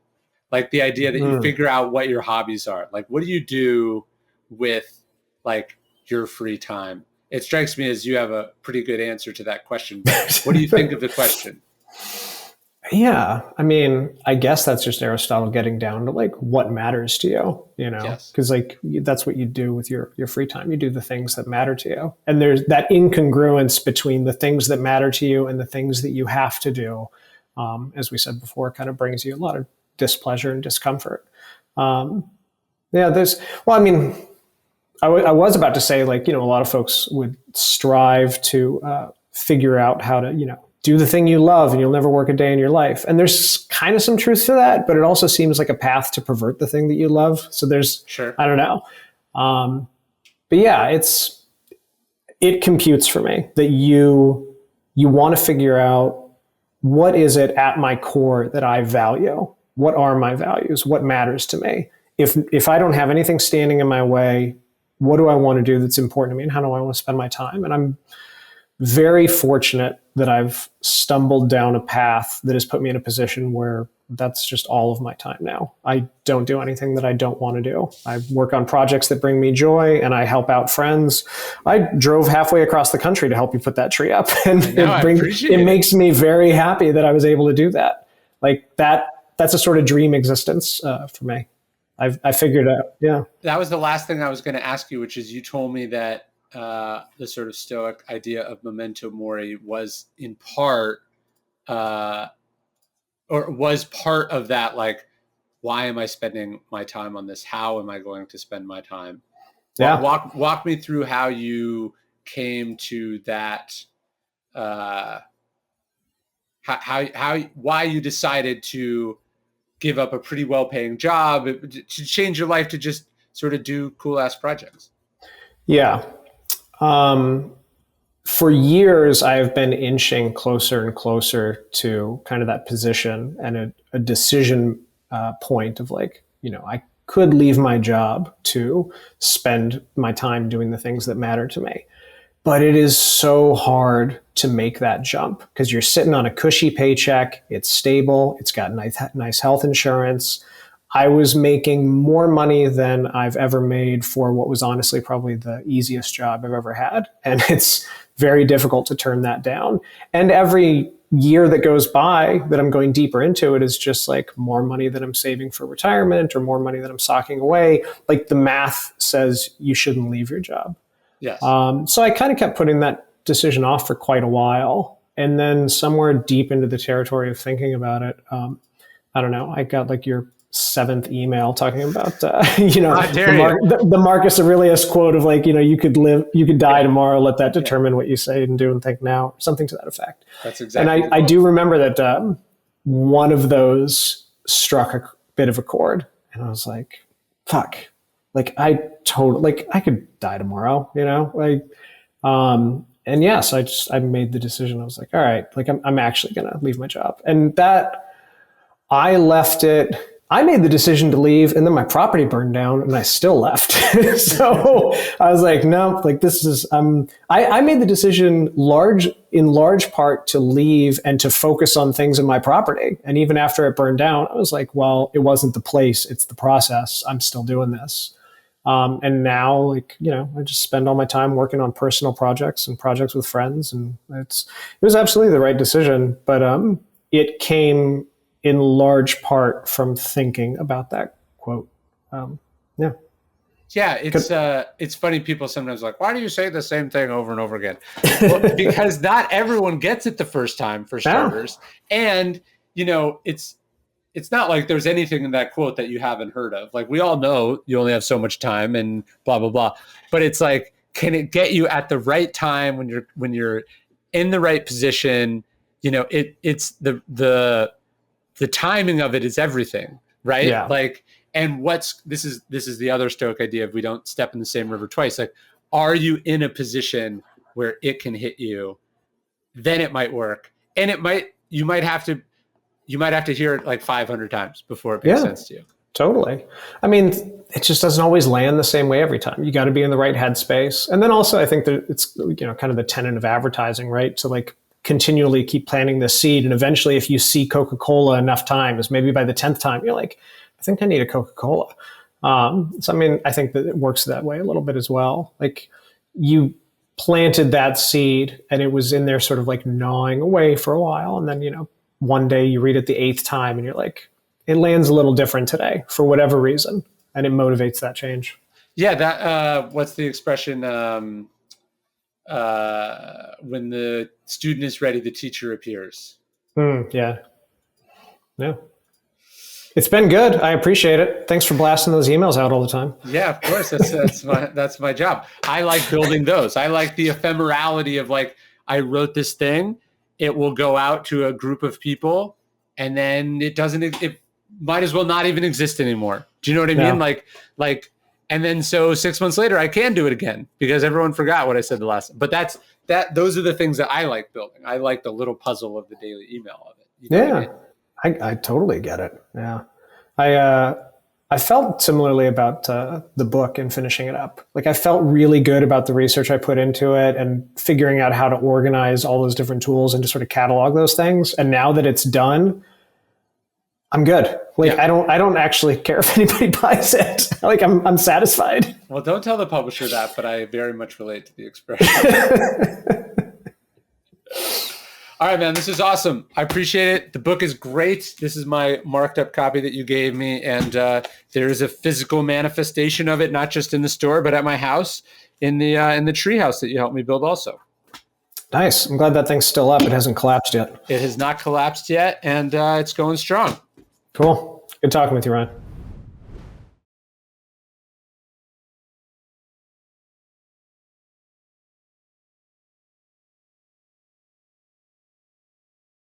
Like the idea that you figure out what your hobbies are. Like, what do you do with like your free time? It strikes me as you have a pretty good answer to that question. What do you think of the question? Yeah. I mean, I guess that's just Aristotle getting down to like what matters to you, because yes, like that's what you do with your free time. You do the things that matter to you. And there's that incongruence between the things that matter to you and the things that you have to do. As we said before, kind of brings you a lot of displeasure and discomfort. I was about to say, like, a lot of folks would strive to figure out how to, do the thing you love and you'll never work a day in your life. And there's kind of some truth to that, but it also seems like a path to pervert the thing that you love. So there's, Sure. I don't know. But yeah, it computes for me that you want to figure out, what is it at my core that I value? What are my values? What matters to me? If I don't have anything standing in my way, what do I want to do that's important to me, and how do I want to spend my time? And I'm very fortunate that I've stumbled down a path that has put me in a position where that's just all of my time now. I don't do anything that I don't want to do. I work on projects that bring me joy, and I help out friends. I drove halfway across the country to help you put that tree up, and it makes me very happy that I was able to do that. Like that's a sort of dream existence for me. I figured out. Yeah. That was the last thing I was going to ask you, which is, you told me that the sort of Stoic idea of Memento Mori was in part, or was part of that, like, why am I spending my time on this? How am I going to spend my time? Yeah. Walk me through how you came to that, why you decided to give up a pretty well-paying job to change your life to just sort of do cool-ass projects. Yeah. For years, I have been inching closer and closer to kind of that position and a decision point of, like, I could leave my job to spend my time doing the things that matter to me. But it is so hard to make that jump because you're sitting on a cushy paycheck. It's stable. It's got nice health insurance. I was making more money than I've ever made for what was honestly probably the easiest job I've ever had. And it's very difficult to turn that down. And every year that goes by that I'm going deeper into it is just like more money that I'm saving for retirement or more money that I'm socking away. Like, the math says you shouldn't leave your job. Yes. So I kind of kept putting that decision off for quite a while. And then somewhere deep into the territory of thinking about it, I don't know, I got like your 7th email talking about, the Marcus Aurelius quote of, like, you could die tomorrow. Let that determine what you say and do and think now, something to that effect. That's exactly. And I do remember that one of those struck a bit of a chord, and I was like, fuck. Like, I could die tomorrow, and yes, I made the decision. I was like, all right, like, I'm actually going to leave my job. And that I left it, I made the decision to leave, and then my property burned down and I still left. So I was like, no, like, this is, I made the decision in large part to leave and to focus on things in my property. And even after it burned down, I was like, well, it wasn't the place, it's the process. I'm still doing this. And now, like, I just spend all my time working on personal projects and projects with friends, and it was absolutely the right decision. But it came in large part from thinking about that quote. Yeah. Yeah, it's funny. People sometimes are like, why do you say the same thing over and over again? Well, because not everyone gets it the first time, for starters, and it's not like there's anything in that quote that you haven't heard of. Like, we all know you only have so much time and blah, blah, blah. But it's like, can it get you at the right time when you're in the right position? It's the timing of it is everything, right? Yeah. Like, and this is the other Stoic idea of, we don't step in the same river twice. Like, are you in a position where it can hit you? Then it might work. And you might have to hear it like 500 times before it makes sense to you. Totally. I mean, it just doesn't always land the same way every time. You got to be in the right headspace. And then also, I think that it's, kind of the tenet of advertising, right? To, like, continually keep planting the seed. And eventually, if you see Coca-Cola enough times, maybe by the 10th time, you're like, I think I need a Coca-Cola. So, I mean, I think that it works that way a little bit as well. Like, you planted that seed and it was in there sort of like gnawing away for a while. And then, one day you read it the 8th time and you're like, it lands a little different today for whatever reason. And it motivates that change. Yeah. That, what's the expression? When the student is ready, the teacher appears. Yeah. It's been good. I appreciate it. Thanks for blasting those emails out all the time. Yeah, of course. That's my job. I like building those. I like the ephemerality of, like, I wrote this thing it will go out to a group of people, and then it might as well not even exist anymore. Do you know what I mean? Like, and then so 6 months later, I can do it again because everyone forgot what I said the last time. But those are the things that I like building. I like the little puzzle of the daily email of it. You know what I mean? I totally get it. Yeah. I felt similarly about the book and finishing it up. Like I felt really good about the research I put into it and figuring out how to organize all those different tools and to sort of catalog those things. And now that it's done, I'm good. Like I don't actually care if anybody buys it. Like I'm satisfied. Well, don't tell the publisher that, but I very much relate to the expression. All right, man, this is awesome. I appreciate it. The book is great. This is my marked up copy that you gave me. And there is a physical manifestation of it, not just in the store, but at my house in the tree house that you helped me build also. Nice. I'm glad that thing's still up. It hasn't collapsed yet. It has not collapsed yet, and it's going strong. Cool. Good talking with you, Ryan.